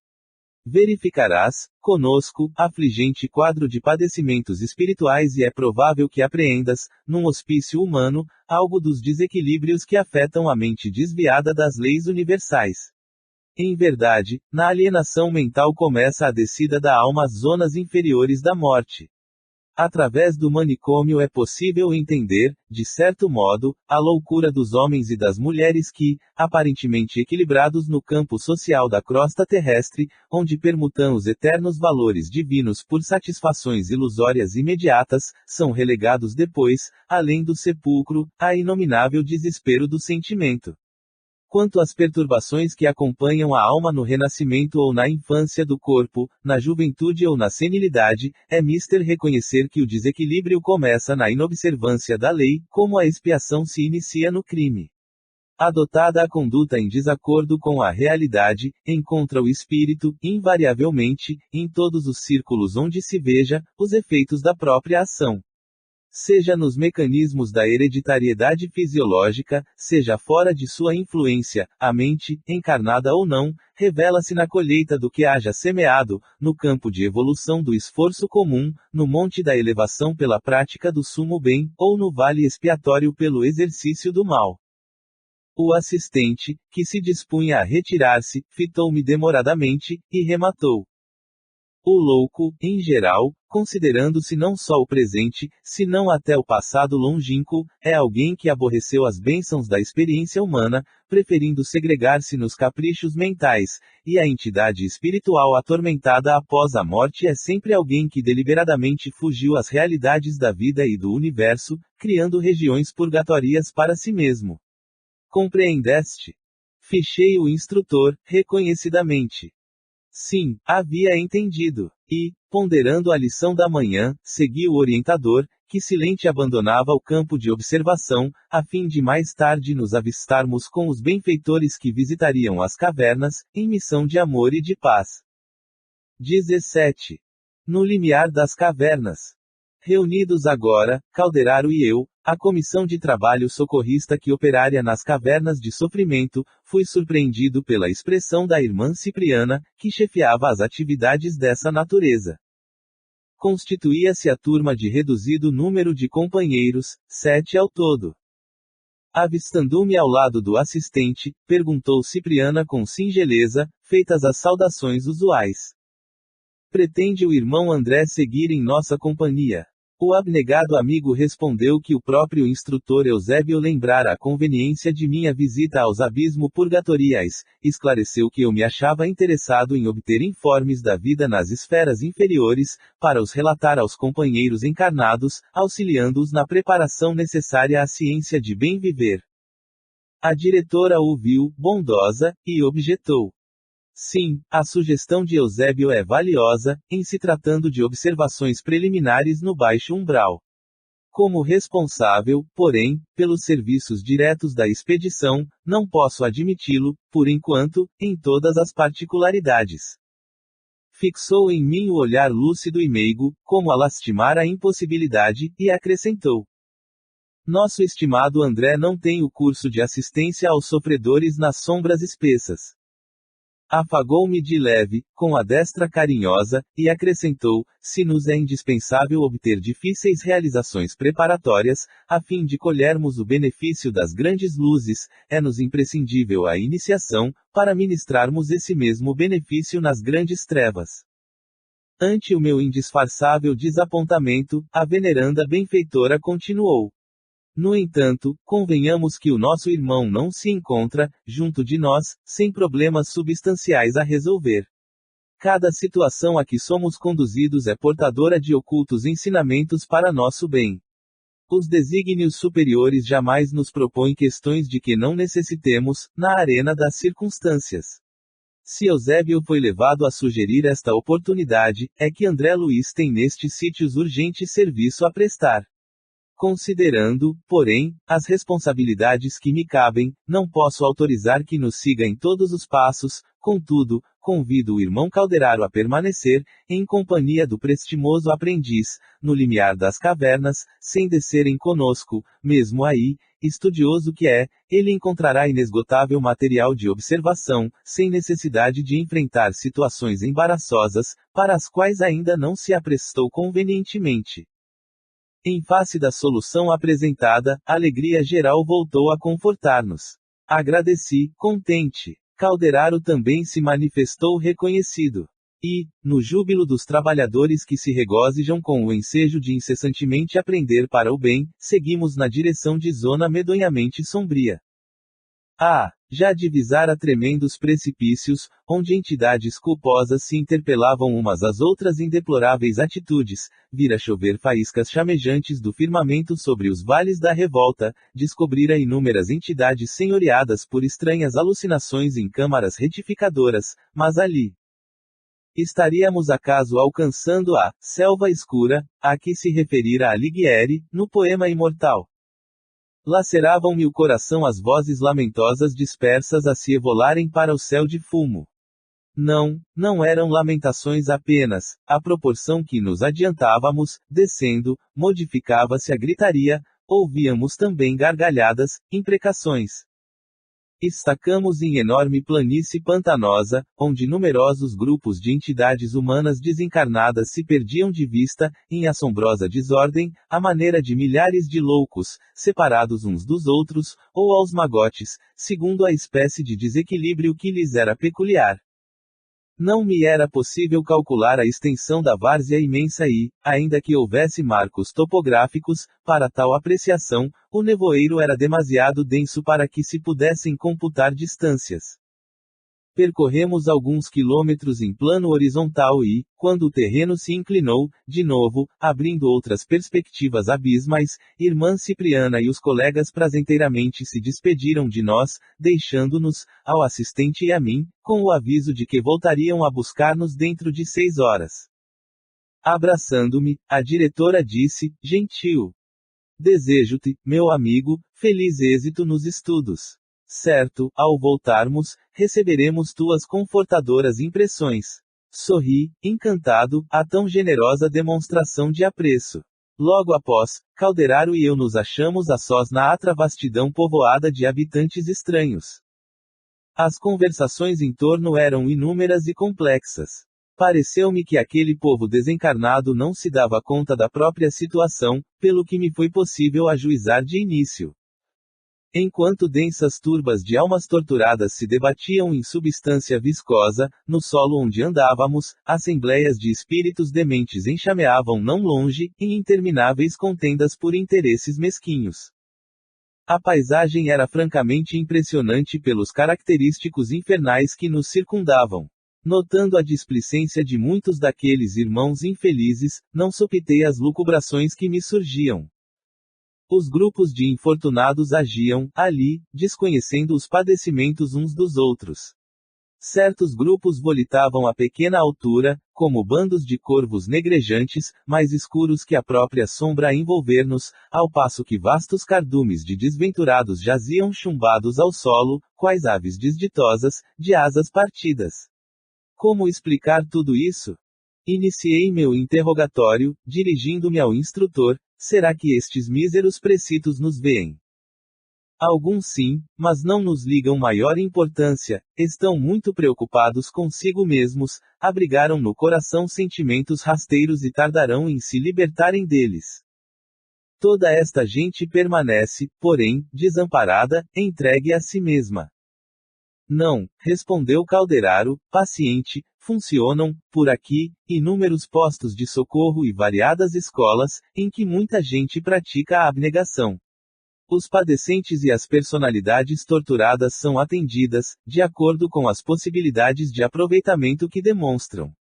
Verificarás, conosco, afligente quadro de padecimentos espirituais e é provável que apreendas, num hospício humano, algo dos desequilíbrios que afetam a mente desviada das leis universais. Em verdade, na alienação mental começa a descida da alma às zonas inferiores da morte. Através do manicômio é possível entender, de certo modo, a loucura dos homens e das mulheres que, aparentemente equilibrados no campo social da crosta terrestre, onde permutam os eternos valores divinos por satisfações ilusórias imediatas, são relegados depois, além do sepulcro, a inominável desespero do sentimento. Quanto às perturbações que acompanham a alma no renascimento ou na infância do corpo, na juventude ou na senilidade, é mister reconhecer que o desequilíbrio começa na inobservância da lei, como a expiação se inicia no crime. Adotada a conduta em desacordo com a realidade, encontra o espírito, invariavelmente, em todos os círculos onde se veja, os efeitos da própria ação. Seja nos mecanismos da hereditariedade fisiológica, seja fora de sua influência, a mente, encarnada ou não, revela-se na colheita do que haja semeado, no campo de evolução do esforço comum, no monte da elevação pela prática do sumo bem, ou no vale expiatório pelo exercício do mal. O assistente, que se dispunha a retirar-se, fitou-me demoradamente, e rematou. O louco, em geral, considerando-se não só o presente, senão até o passado longínquo, é alguém que aborreceu as bênçãos da experiência humana, preferindo segregar-se nos caprichos mentais, e a entidade espiritual atormentada após a morte é sempre alguém que deliberadamente fugiu às realidades da vida e do universo, criando regiões purgatórias para si mesmo. Compreendeste? Fichei o instrutor, reconhecidamente. Sim, havia entendido. E, ponderando a lição da manhã, segui o orientador, que silente abandonava o campo de observação, a fim de mais tarde nos avistarmos com os benfeitores que visitariam as cavernas, em missão de amor e de paz. 17. No limiar das cavernas. Reunidos agora, Calderaro e eu, a comissão de trabalho socorrista que operaria nas cavernas de sofrimento, fui surpreendido pela expressão da irmã Cipriana, que chefiava as atividades dessa natureza. Constituía-se a turma de reduzido número de companheiros, 7 ao todo. Avistando-me ao lado do assistente, perguntou Cipriana com singeleza, feitas as saudações usuais. Pretende o irmão André seguir em nossa companhia? O abnegado amigo respondeu que o próprio instrutor Eusébio lembrara a conveniência de minha visita aos abismos purgatoriais, esclareceu que eu me achava interessado em obter informes da vida nas esferas inferiores, para os relatar aos companheiros encarnados, auxiliando-os na preparação necessária à ciência de bem viver. A diretora ouviu, bondosa, e objetou. Sim, a sugestão de Eusébio é valiosa, em se tratando de observações preliminares no baixo umbral. Como responsável, porém, pelos serviços diretos da expedição, não posso admiti-lo, por enquanto, em todas as particularidades. Fixou em mim o olhar lúcido e meigo, como a lastimar a impossibilidade, e acrescentou. Nosso estimado André não tem o curso de assistência aos sofredores nas sombras espessas. Afagou-me de leve, com a destra carinhosa, e acrescentou, se nos é indispensável obter difíceis realizações preparatórias, a fim de colhermos o benefício das grandes luzes, é-nos imprescindível a iniciação, para ministrarmos esse mesmo benefício nas grandes trevas. Ante o meu indisfarçável desapontamento, a veneranda benfeitora continuou. No entanto, convenhamos que o nosso irmão não se encontra, junto de nós, sem problemas substanciais a resolver. Cada situação a que somos conduzidos é portadora de ocultos ensinamentos para nosso bem. Os desígnios superiores jamais nos propõem questões de que não necessitemos, na arena das circunstâncias. Se Eusébio foi levado a sugerir esta oportunidade, é que André Luiz tem nestes sítios urgente serviço a prestar. Considerando, porém, as responsabilidades que me cabem, não posso autorizar que nos siga em todos os passos, contudo, convido o irmão Calderaro a permanecer, em companhia do prestimoso aprendiz, no limiar das cavernas, sem descerem conosco, mesmo aí, estudioso que é, ele encontrará inesgotável material de observação, sem necessidade de enfrentar situações embaraçosas, para as quais ainda não se aprestou convenientemente. Em face da solução apresentada, a alegria geral voltou a confortar-nos. Agradeci, contente. Calderaro também se manifestou reconhecido. E, no júbilo dos trabalhadores que se regozijam com o ensejo de incessantemente aprender para o bem, seguimos na direção de zona medonhamente sombria. Ah, Já divisara tremendos precipícios, onde entidades culposas se interpelavam umas às outras em deploráveis atitudes, vira chover faíscas chamejantes do firmamento sobre os vales da revolta, descobrira inúmeras entidades senhoreadas por estranhas alucinações em câmaras retificadoras, mas ali estaríamos acaso alcançando a selva escura, a que se referira Alighieri, no poema imortal. Laceravam-me o coração as vozes lamentosas dispersas a se evolarem para o céu de fumo. Não eram lamentações apenas, à proporção que nos adiantávamos, descendo, modificava-se a gritaria, ouvíamos também gargalhadas, imprecações. Estacamos em enorme planície pantanosa, onde numerosos grupos de entidades humanas desencarnadas se perdiam de vista, em assombrosa desordem, à maneira de milhares de loucos, separados uns dos outros, ou aos magotes, segundo a espécie de desequilíbrio que lhes era peculiar. Não me era possível calcular a extensão da várzea imensa e, ainda que houvesse marcos topográficos, para tal apreciação, o nevoeiro era demasiado denso para que se pudessem computar distâncias. Percorremos alguns quilômetros em plano horizontal e, quando o terreno se inclinou, de novo, abrindo outras perspectivas abismais, irmã Cipriana e os colegas prazenteiramente se despediram de nós, deixando-nos, ao assistente e a mim, com o aviso de que voltariam a buscar-nos dentro de 6 horas. Abraçando-me, a diretora disse, gentil: desejo-te, meu amigo, feliz êxito nos estudos. Certo, ao voltarmos, receberemos tuas confortadoras impressões. Sorri, encantado, a tão generosa demonstração de apreço. Logo após, Calderaro e eu nos achamos a sós na atra vastidão povoada de habitantes estranhos. As conversações em torno eram inúmeras e complexas. Pareceu-me que aquele povo desencarnado não se dava conta da própria situação, pelo que me foi possível ajuizar de início. Enquanto densas turbas de almas torturadas se debatiam em substância viscosa, no solo onde andávamos, assembleias de espíritos dementes enxameavam não longe, em intermináveis contendas por interesses mesquinhos. A paisagem era francamente impressionante pelos característicos infernais que nos circundavam. Notando a displicência de muitos daqueles irmãos infelizes, não sopitei as lucubrações que me surgiam. Os grupos de infortunados agiam, ali, desconhecendo os padecimentos uns dos outros. Certos grupos volitavam a pequena altura, como bandos de corvos negrejantes, mais escuros que a própria sombra a envolver-nos, ao passo que vastos cardumes de desventurados jaziam chumbados ao solo, quais aves desditosas, de asas partidas. Como explicar tudo isso? Iniciei meu interrogatório, dirigindo-me ao instrutor. Será que estes míseros precitos nos veem? Alguns sim, mas não nos ligam maior importância, estão muito preocupados consigo mesmos, abrigaram no coração sentimentos rasteiros e tardarão em se libertarem deles. Toda esta gente permanece, porém, desamparada, entregue a si mesma. Não, respondeu Calderaro, paciente, funcionam, por aqui, inúmeros postos de socorro e variadas escolas, em que muita gente pratica a abnegação. Os padecentes e as personalidades torturadas são atendidas, de acordo com as possibilidades de aproveitamento que demonstram.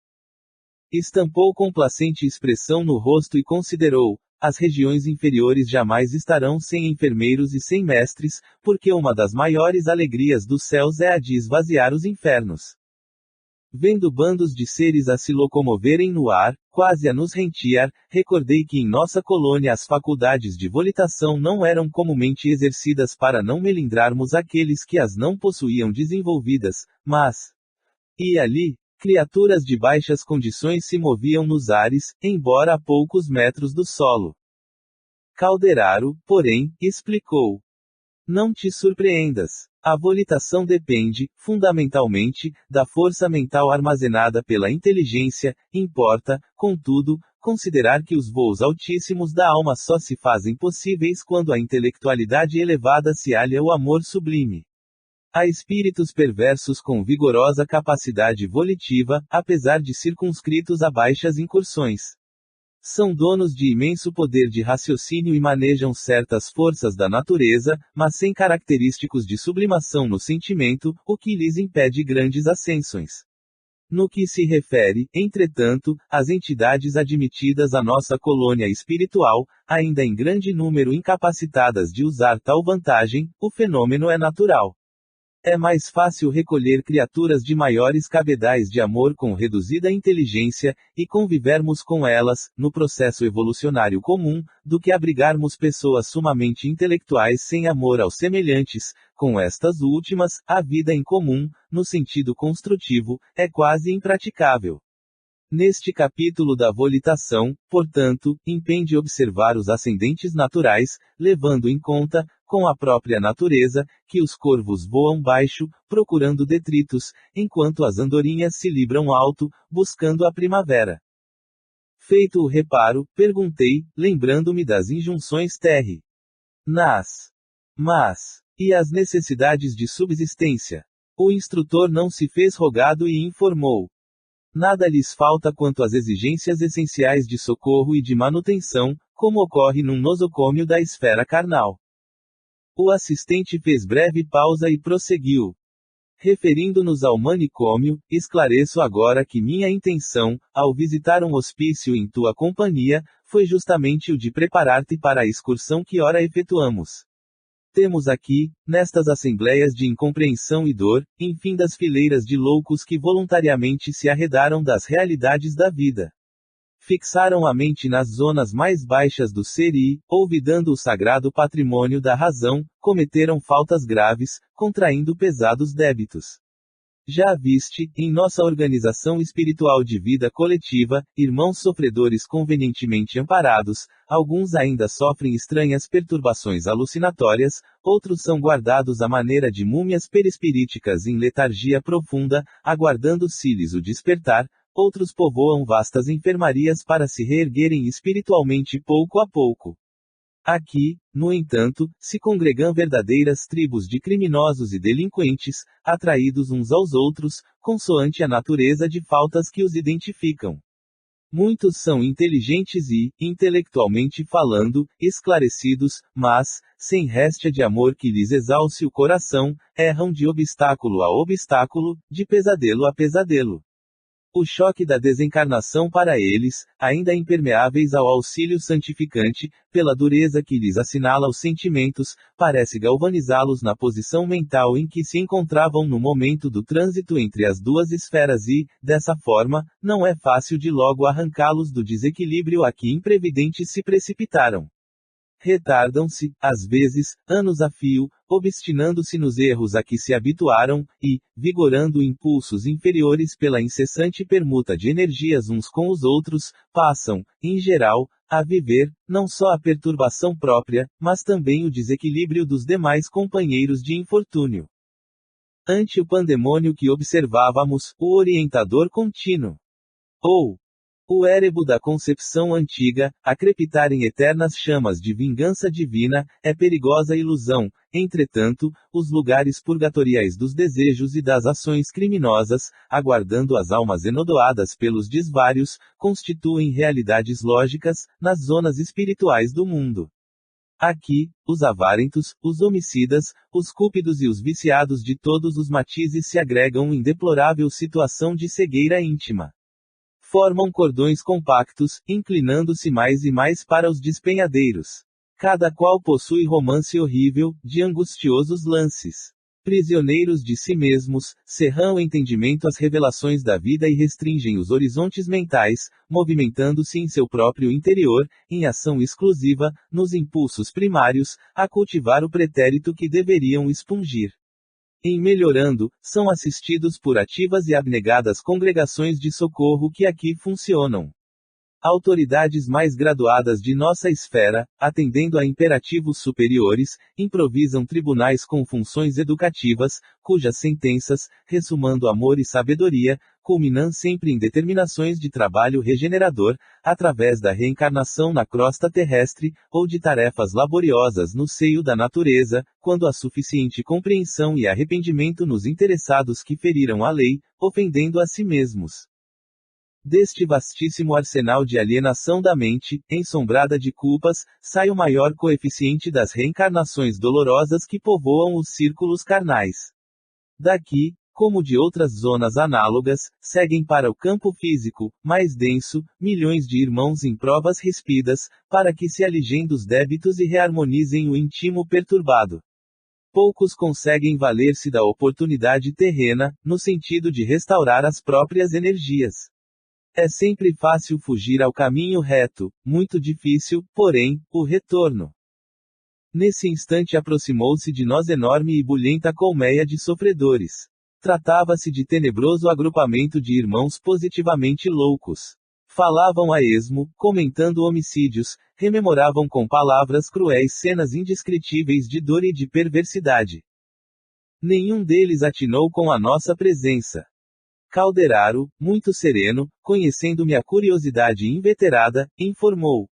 Estampou complacente expressão no rosto e considerou: as regiões inferiores jamais estarão sem enfermeiros e sem mestres, porque uma das maiores alegrias dos céus é a de esvaziar os infernos. Vendo bandos de seres a se locomoverem no ar, quase a nos rentear, recordei que em nossa colônia as faculdades de volitação não eram comumente exercidas para não melindrarmos aqueles que as não possuíam desenvolvidas, mas... E ali, criaturas de baixas condições se moviam nos ares, embora a poucos metros do solo. Calderaro, porém, explicou: não te surpreendas. A volitação depende, fundamentalmente, da força mental armazenada pela inteligência. Importa, contudo, considerar que os voos altíssimos da alma só se fazem possíveis quando a intelectualidade elevada se alia ao amor sublime. Há espíritos perversos com vigorosa capacidade volitiva, apesar de circunscritos a baixas incursões. São donos de imenso poder de raciocínio e manejam certas forças da natureza, mas sem característicos de sublimação no sentimento, o que lhes impede grandes ascensões. No que se refere, entretanto, às entidades admitidas à nossa colônia espiritual, ainda em grande número incapacitadas de usar tal vantagem, o fenômeno é natural. É mais fácil recolher criaturas de maiores cabedais de amor com reduzida inteligência, e convivermos com elas, no processo evolucionário comum, do que abrigarmos pessoas sumamente intelectuais sem amor aos semelhantes. Com estas últimas, a vida em comum, no sentido construtivo, é quase impraticável. Neste capítulo da volitação, portanto, impende observar os ascendentes naturais, levando em conta, com a própria natureza, que os corvos voam baixo, procurando detritos, enquanto as andorinhas se libram alto, buscando a primavera. Feito o reparo, perguntei, lembrando-me das injunções terri. Nas. Mas. E as necessidades de subsistência? O instrutor não se fez rogado e informou. Nada lhes falta quanto às exigências essenciais de socorro e de manutenção, como ocorre num nosocômio da esfera carnal. O assistente fez breve pausa e prosseguiu. Referindo-nos ao manicômio, esclareço agora que minha intenção, ao visitar um hospício em tua companhia, foi justamente o de preparar-te para a excursão que ora efetuamos. Temos aqui, nestas assembleias de incompreensão e dor, infindas fileiras de loucos que voluntariamente se arredaram das realidades da vida. Fixaram a mente nas zonas mais baixas do ser e, olvidando o sagrado patrimônio da razão, cometeram faltas graves, contraindo pesados débitos. Já viste, em nossa organização espiritual de vida coletiva, irmãos sofredores convenientemente amparados, alguns ainda sofrem estranhas perturbações alucinatórias, outros são guardados à maneira de múmias perispiríticas em letargia profunda, aguardando-se-lhes o despertar, outros povoam vastas enfermarias para se reerguerem espiritualmente pouco a pouco. Aqui, no entanto, se congregam verdadeiras tribos de criminosos e delinquentes, atraídos uns aos outros, consoante a natureza de faltas que os identificam. Muitos são inteligentes e, intelectualmente falando, esclarecidos, mas, sem réstia de amor que lhes exalce o coração, erram de obstáculo a obstáculo, de pesadelo a pesadelo. O choque da desencarnação para eles, ainda impermeáveis ao auxílio santificante, pela dureza que lhes assinala os sentimentos, parece galvanizá-los na posição mental em que se encontravam no momento do trânsito entre as duas esferas e, dessa forma, não é fácil de logo arrancá-los do desequilíbrio a que imprevidentes se precipitaram. Retardam-se, às vezes, anos a fio, obstinando-se nos erros a que se habituaram, e, vigorando impulsos inferiores pela incessante permuta de energias uns com os outros, passam, em geral, a viver, não só a perturbação própria, mas também o desequilíbrio dos demais companheiros de infortúnio. Ante o pandemônio que observávamos, o orientador contínuo. Ou o érebo da concepção antiga, a crepitar em eternas chamas de vingança divina, é perigosa ilusão. Entretanto, os lugares purgatoriais dos desejos e das ações criminosas, aguardando as almas enodoadas pelos desvários, constituem realidades lógicas, nas zonas espirituais do mundo. Aqui, os avarentos, os homicidas, os cúpidos e os viciados de todos os matizes se agregam em deplorável situação de cegueira íntima. Formam cordões compactos, inclinando-se mais e mais para os despenhadeiros. Cada qual possui romance horrível, de angustiosos lances. Prisioneiros de si mesmos, cerram o entendimento às revelações da vida e restringem os horizontes mentais, movimentando-se em seu próprio interior, em ação exclusiva, nos impulsos primários, a cultivar o pretérito que deveriam expungir. Em melhorando, são assistidos por ativas e abnegadas congregações de socorro que aqui funcionam. Autoridades mais graduadas de nossa esfera, atendendo a imperativos superiores, improvisam tribunais com funções educativas, cujas sentenças, ressumando amor e sabedoria, culminam sempre em determinações de trabalho regenerador, através da reencarnação na crosta terrestre, ou de tarefas laboriosas no seio da natureza, quando há suficiente compreensão e arrependimento nos interessados que feriram a lei, ofendendo a si mesmos. Deste vastíssimo arsenal de alienação da mente, ensombrada de culpas, sai o maior coeficiente das reencarnações dolorosas que povoam os círculos carnais. Daqui, como de outras zonas análogas, seguem para o campo físico, mais denso, milhões de irmãos em provas rispidas, para que se alijem dos débitos e reharmonizem o íntimo perturbado. Poucos conseguem valer-se da oportunidade terrena, no sentido de restaurar as próprias energias. É sempre fácil fugir ao caminho reto, muito difícil, porém, o retorno. Nesse instante aproximou-se de nós enorme e bulhenta colmeia de sofredores. Tratava-se de tenebroso agrupamento de irmãos positivamente loucos. Falavam a esmo, comentando homicídios, rememoravam com palavras cruéis cenas indescritíveis de dor e de perversidade. Nenhum deles atinou com a nossa presença. Calderaro, muito sereno, conhecendo minha curiosidade inveterada, informou.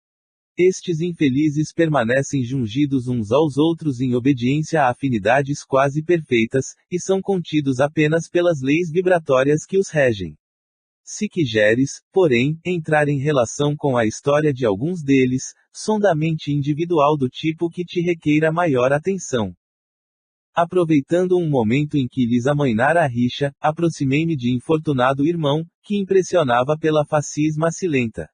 Estes infelizes permanecem jungidos uns aos outros em obediência a afinidades quase perfeitas, e são contidos apenas pelas leis vibratórias que os regem. Se quiseres, porém, entrar em relação com a história de alguns deles, sondamente individual do tipo que te requeira maior atenção. Aproveitando um momento em que lhes amainara a rixa, aproximei-me de infortunado irmão, que impressionava pela facies macilenta.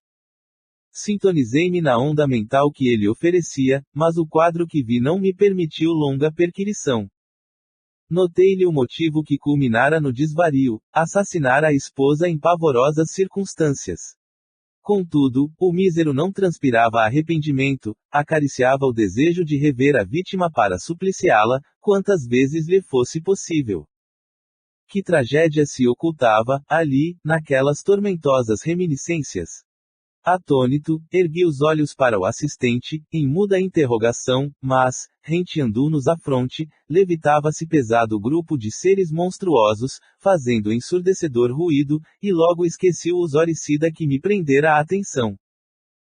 Sintonizei-me na onda mental que ele oferecia, mas o quadro que vi não me permitiu longa perquirição. Notei-lhe o motivo que culminara no desvario: assassinar a esposa em pavorosas circunstâncias. Contudo, o mísero não transpirava arrependimento, acariciava o desejo de rever a vítima para supliciá-la, quantas vezes lhe fosse possível. Que tragédia se ocultava, ali, naquelas tormentosas reminiscências? Atônito, ergui os olhos para o assistente, em muda interrogação, mas, renteando-nos a fronte, levitava-se pesado grupo de seres monstruosos, fazendo ensurdecedor ruído, e logo esqueci o usoricida que me prendera a atenção.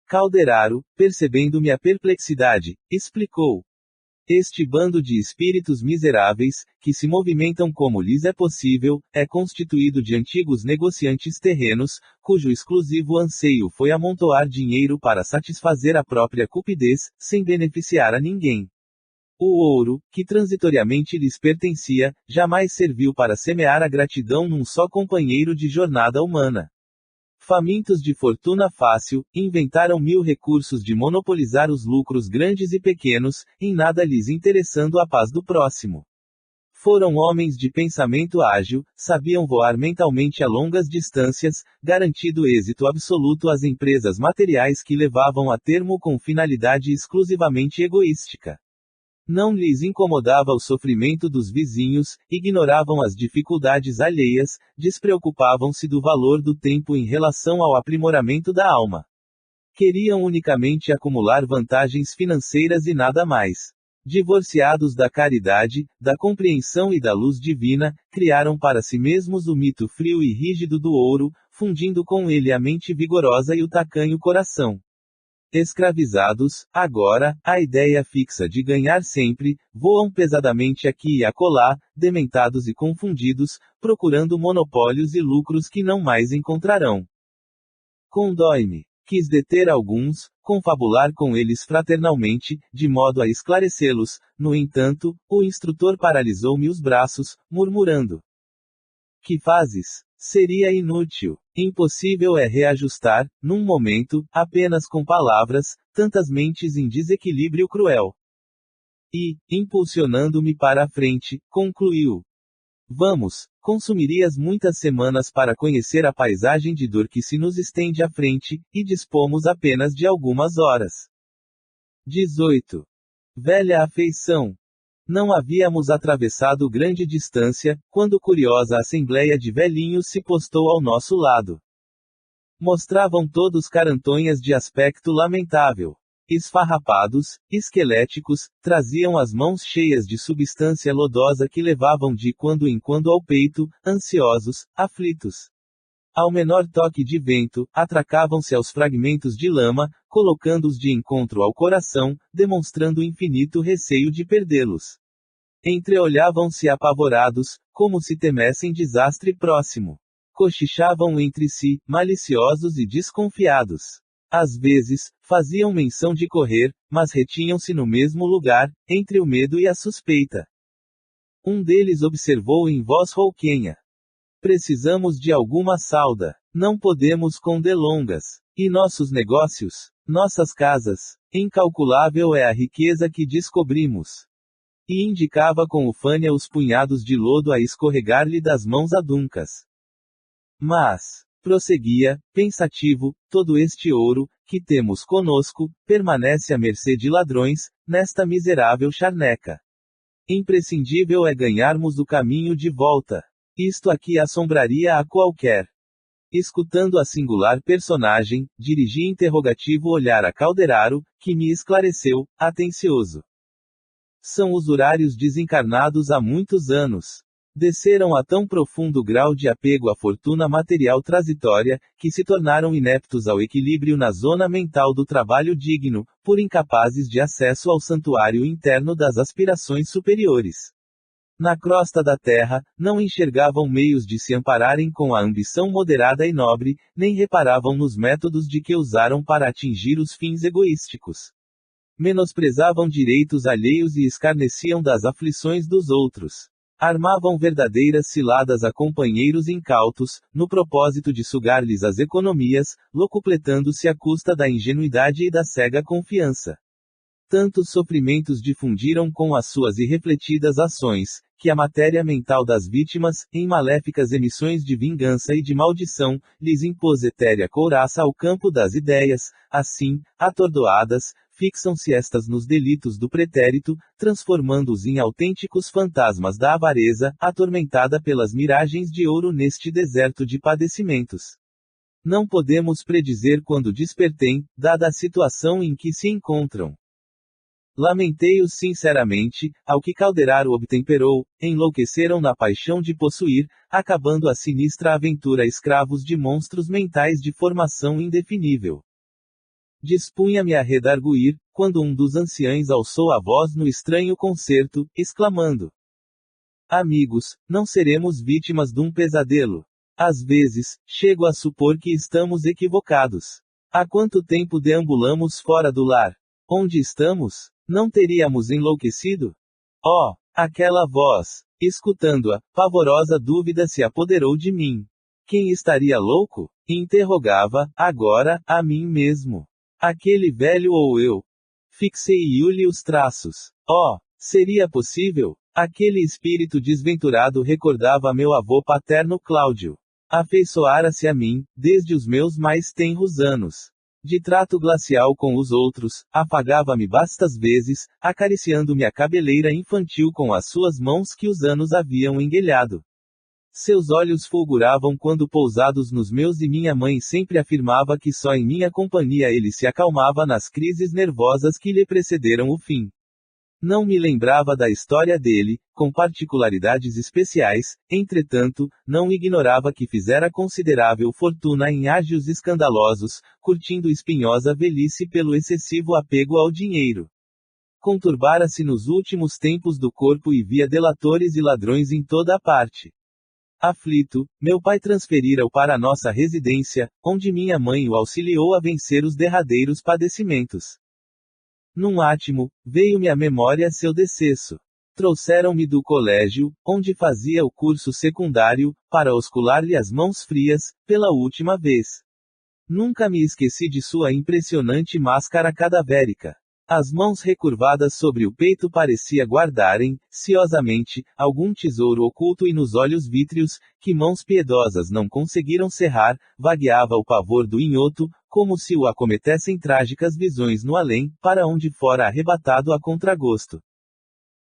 Calderaro, percebendo minha perplexidade, explicou. Este bando de espíritos miseráveis, que se movimentam como lhes é possível, é constituído de antigos negociantes terrenos, cujo exclusivo anseio foi amontoar dinheiro para satisfazer a própria cupidez, sem beneficiar a ninguém. O ouro, que transitoriamente lhes pertencia, jamais serviu para semear a gratidão num só companheiro de jornada humana. Famintos de fortuna fácil, inventaram mil recursos de monopolizar os lucros grandes e pequenos, em nada lhes interessando a paz do próximo. Foram homens de pensamento ágil, sabiam voar mentalmente a longas distâncias, garantido êxito absoluto às empresas materiais que levavam a termo com finalidade exclusivamente egoística. Não lhes incomodava o sofrimento dos vizinhos, ignoravam as dificuldades alheias, despreocupavam-se do valor do tempo em relação ao aprimoramento da alma. Queriam unicamente acumular vantagens financeiras e nada mais. Divorciados da caridade, da compreensão e da luz divina, criaram para si mesmos o mito frio e rígido do ouro, fundindo com ele a mente vigorosa e o tacanho coração. Escravizados, agora, à ideia fixa de ganhar sempre, voam pesadamente aqui e acolá, dementados e confundidos, procurando monopólios e lucros que não mais encontrarão. Condói-me. Quis deter alguns, confabular com eles fraternalmente, de modo a esclarecê-los, no entanto, o instrutor paralisou-me os braços, murmurando. Que fazes? Seria inútil. Impossível é reajustar, num momento, apenas com palavras, tantas mentes em desequilíbrio cruel. E, impulsionando-me para a frente, concluiu. Vamos, consumirias muitas semanas para conhecer a paisagem de dor que se nos estende à frente, e dispomos apenas de algumas horas. 18. Velha afeição. Não havíamos atravessado grande distância, quando curiosa assembleia de velhinhos se postou ao nosso lado. Mostravam todos carantonhas de aspecto lamentável. Esfarrapados, esqueléticos, traziam as mãos cheias de substância lodosa que levavam de quando em quando ao peito, ansiosos, aflitos. Ao menor toque de vento, atracavam-se aos fragmentos de lama, colocando-os de encontro ao coração, demonstrando infinito receio de perdê-los. Entreolhavam-se apavorados, como se temessem desastre próximo. Cochichavam entre si, maliciosos e desconfiados. Às vezes, faziam menção de correr, mas retinham-se no mesmo lugar, entre o medo e a suspeita. Um deles observou em voz rouquenha: precisamos de alguma salda. Não podemos com delongas. E nossos negócios? Nossas casas? Incalculável é a riqueza que descobrimos. E indicava com ufânia os punhados de lodo a escorregar-lhe das mãos aduncas. Mas, prosseguia, pensativo, todo este ouro, que temos conosco, permanece à mercê de ladrões, nesta miserável charneca. Imprescindível é ganharmos o caminho de volta. Isto aqui assombraria a qualquer. Escutando a singular personagem, dirigi interrogativo olhar a Calderaro, que me esclareceu, atencioso. São usurários desencarnados há muitos anos. Desceram a tão profundo grau de apego à fortuna material transitória, que se tornaram ineptos ao equilíbrio na zona mental do trabalho digno, por incapazes de acesso ao santuário interno das aspirações superiores. Na crosta da terra, não enxergavam meios de se ampararem com a ambição moderada e nobre, nem reparavam nos métodos de que usaram para atingir os fins egoísticos. Menosprezavam direitos alheios e escarneciam das aflições dos outros. Armavam verdadeiras ciladas a companheiros incautos, no propósito de sugar-lhes as economias, locupletando-se à custa da ingenuidade e da cega confiança. Tantos sofrimentos difundiram com as suas irrefletidas ações, que a matéria mental das vítimas, em maléficas emissões de vingança e de maldição, lhes impôs etérea couraça ao campo das ideias. Assim, atordoadas, fixam-se estas nos delitos do pretérito, transformando-os em autênticos fantasmas da avareza, atormentada pelas miragens de ouro neste deserto de padecimentos. Não podemos predizer quando despertem, dada a situação em que se encontram. Lamentei-os sinceramente, ao que Calderaro obtemperou, enlouqueceram na paixão de possuir, acabando a sinistra aventura escravos de monstros mentais de formação indefinível. Dispunha-me a redarguir, quando um dos anciães alçou a voz no estranho concerto, exclamando: amigos, não seremos vítimas de um pesadelo. Às vezes, chego a supor que estamos equivocados. Há quanto tempo deambulamos fora do lar? Onde estamos? Não teríamos enlouquecido? Oh, aquela voz! Escutando-a, pavorosa dúvida se apoderou de mim. Quem estaria louco? Interrogava, agora, a mim mesmo. Aquele velho ou eu? Fixei-lhe os traços. Oh, seria possível? Aquele espírito desventurado recordava meu avô paterno Cláudio. Afeiçoara-se a mim, desde os meus mais tenros anos. De trato glacial com os outros, afagava-me bastas vezes, acariciando-me a cabeleira infantil com as suas mãos que os anos haviam enguelhado. Seus olhos fulguravam quando pousados nos meus e minha mãe sempre afirmava que só em minha companhia ele se acalmava nas crises nervosas que lhe precederam o fim. Não me lembrava da história dele, com particularidades especiais, entretanto, não ignorava que fizera considerável fortuna em ágios escandalosos, curtindo espinhosa velhice pelo excessivo apego ao dinheiro. Conturbara-se nos últimos tempos do corpo e via delatores e ladrões em toda a parte. Aflito, meu pai transferira-o para nossa residência, onde minha mãe o auxiliou a vencer os derradeiros padecimentos. Num átimo, veio-me à memória seu decesso. Trouxeram-me do colégio, onde fazia o curso secundário, para oscular-lhe as mãos frias, pela última vez. Nunca me esqueci de sua impressionante máscara cadavérica. As mãos recurvadas sobre o peito parecia guardarem, ciosamente, algum tesouro oculto e nos olhos vítreos, que mãos piedosas não conseguiram cerrar, vagueava o pavor do inhoto, como se o acometessem trágicas visões no além, para onde fora arrebatado a contragosto.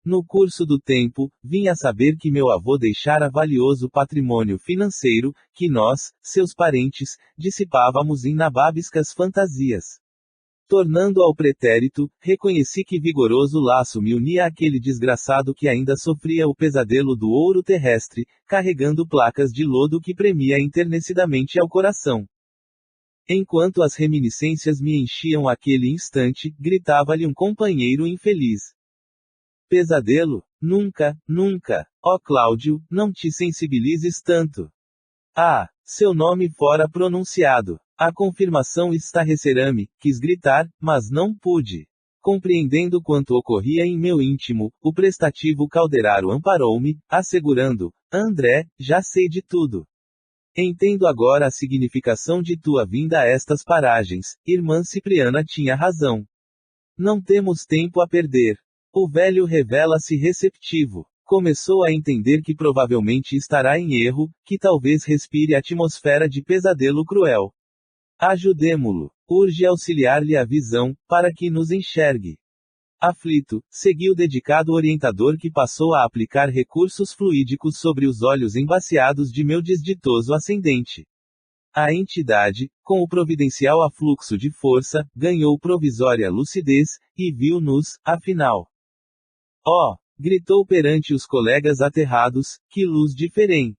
No curso do tempo, vim a saber que meu avô deixara valioso patrimônio financeiro, que nós, seus parentes, dissipávamos em nabábiscas fantasias. Tornando ao pretérito, reconheci que vigoroso laço me unia àquele desgraçado que ainda sofria o pesadelo do ouro terrestre, carregando placas de lodo que premia enternecidamente ao coração. Enquanto as reminiscências me enchiam aquele instante, gritava-lhe um companheiro infeliz: pesadelo? Nunca, nunca! Ó Cláudio, não te sensibilizes tanto! Ah, seu nome fora pronunciado. A confirmação estarrecerá-me, quis gritar, mas não pude. Compreendendo quanto ocorria em meu íntimo, o prestativo Calderaro amparou-me, assegurando: André, já sei de tudo. Entendo agora a significação de tua vinda a estas paragens. Irmã Cipriana tinha razão. Não temos tempo a perder. O velho revela-se receptivo. Começou a entender que provavelmente estará em erro, que talvez respire atmosfera de pesadelo cruel. Ajudemo-lo. Urge auxiliar-lhe a visão, para que nos enxergue. Aflito, segui o dedicado orientador que passou a aplicar recursos fluídicos sobre os olhos embaciados de meu desditoso ascendente. A entidade, com o providencial afluxo de força, ganhou provisória lucidez, e viu-nos, afinal. Oh! Gritou perante os colegas aterrados, que luz diferente!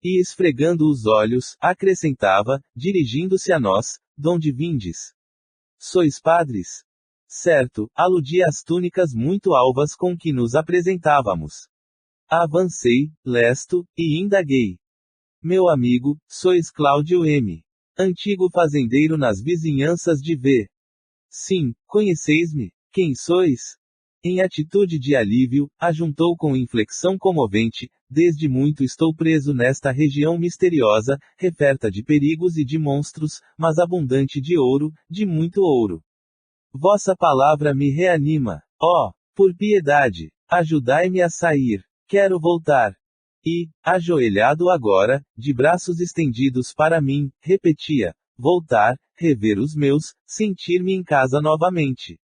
E esfregando os olhos, acrescentava, dirigindo-se a nós: donde vindes? Sois padres? Certo, aludia às túnicas muito alvas com que nos apresentávamos. Avancei, lesto, e indaguei. Meu amigo, sois Cláudio M. Antigo fazendeiro nas vizinhanças de V. Sim, conheceis-me? Quem sois? Em atitude de alívio, ajuntou com inflexão comovente: desde muito estou preso nesta região misteriosa, referta de perigos e de monstros, mas abundante de ouro, de muito ouro. Vossa palavra me reanima. Oh, por piedade, ajudai-me a sair. Quero voltar. E, ajoelhado agora, de braços estendidos para mim, repetia: voltar, rever os meus, sentir-me em casa novamente.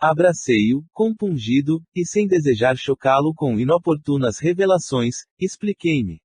Abracei-o, compungido, e sem desejar chocá-lo com inoportunas revelações, expliquei-me.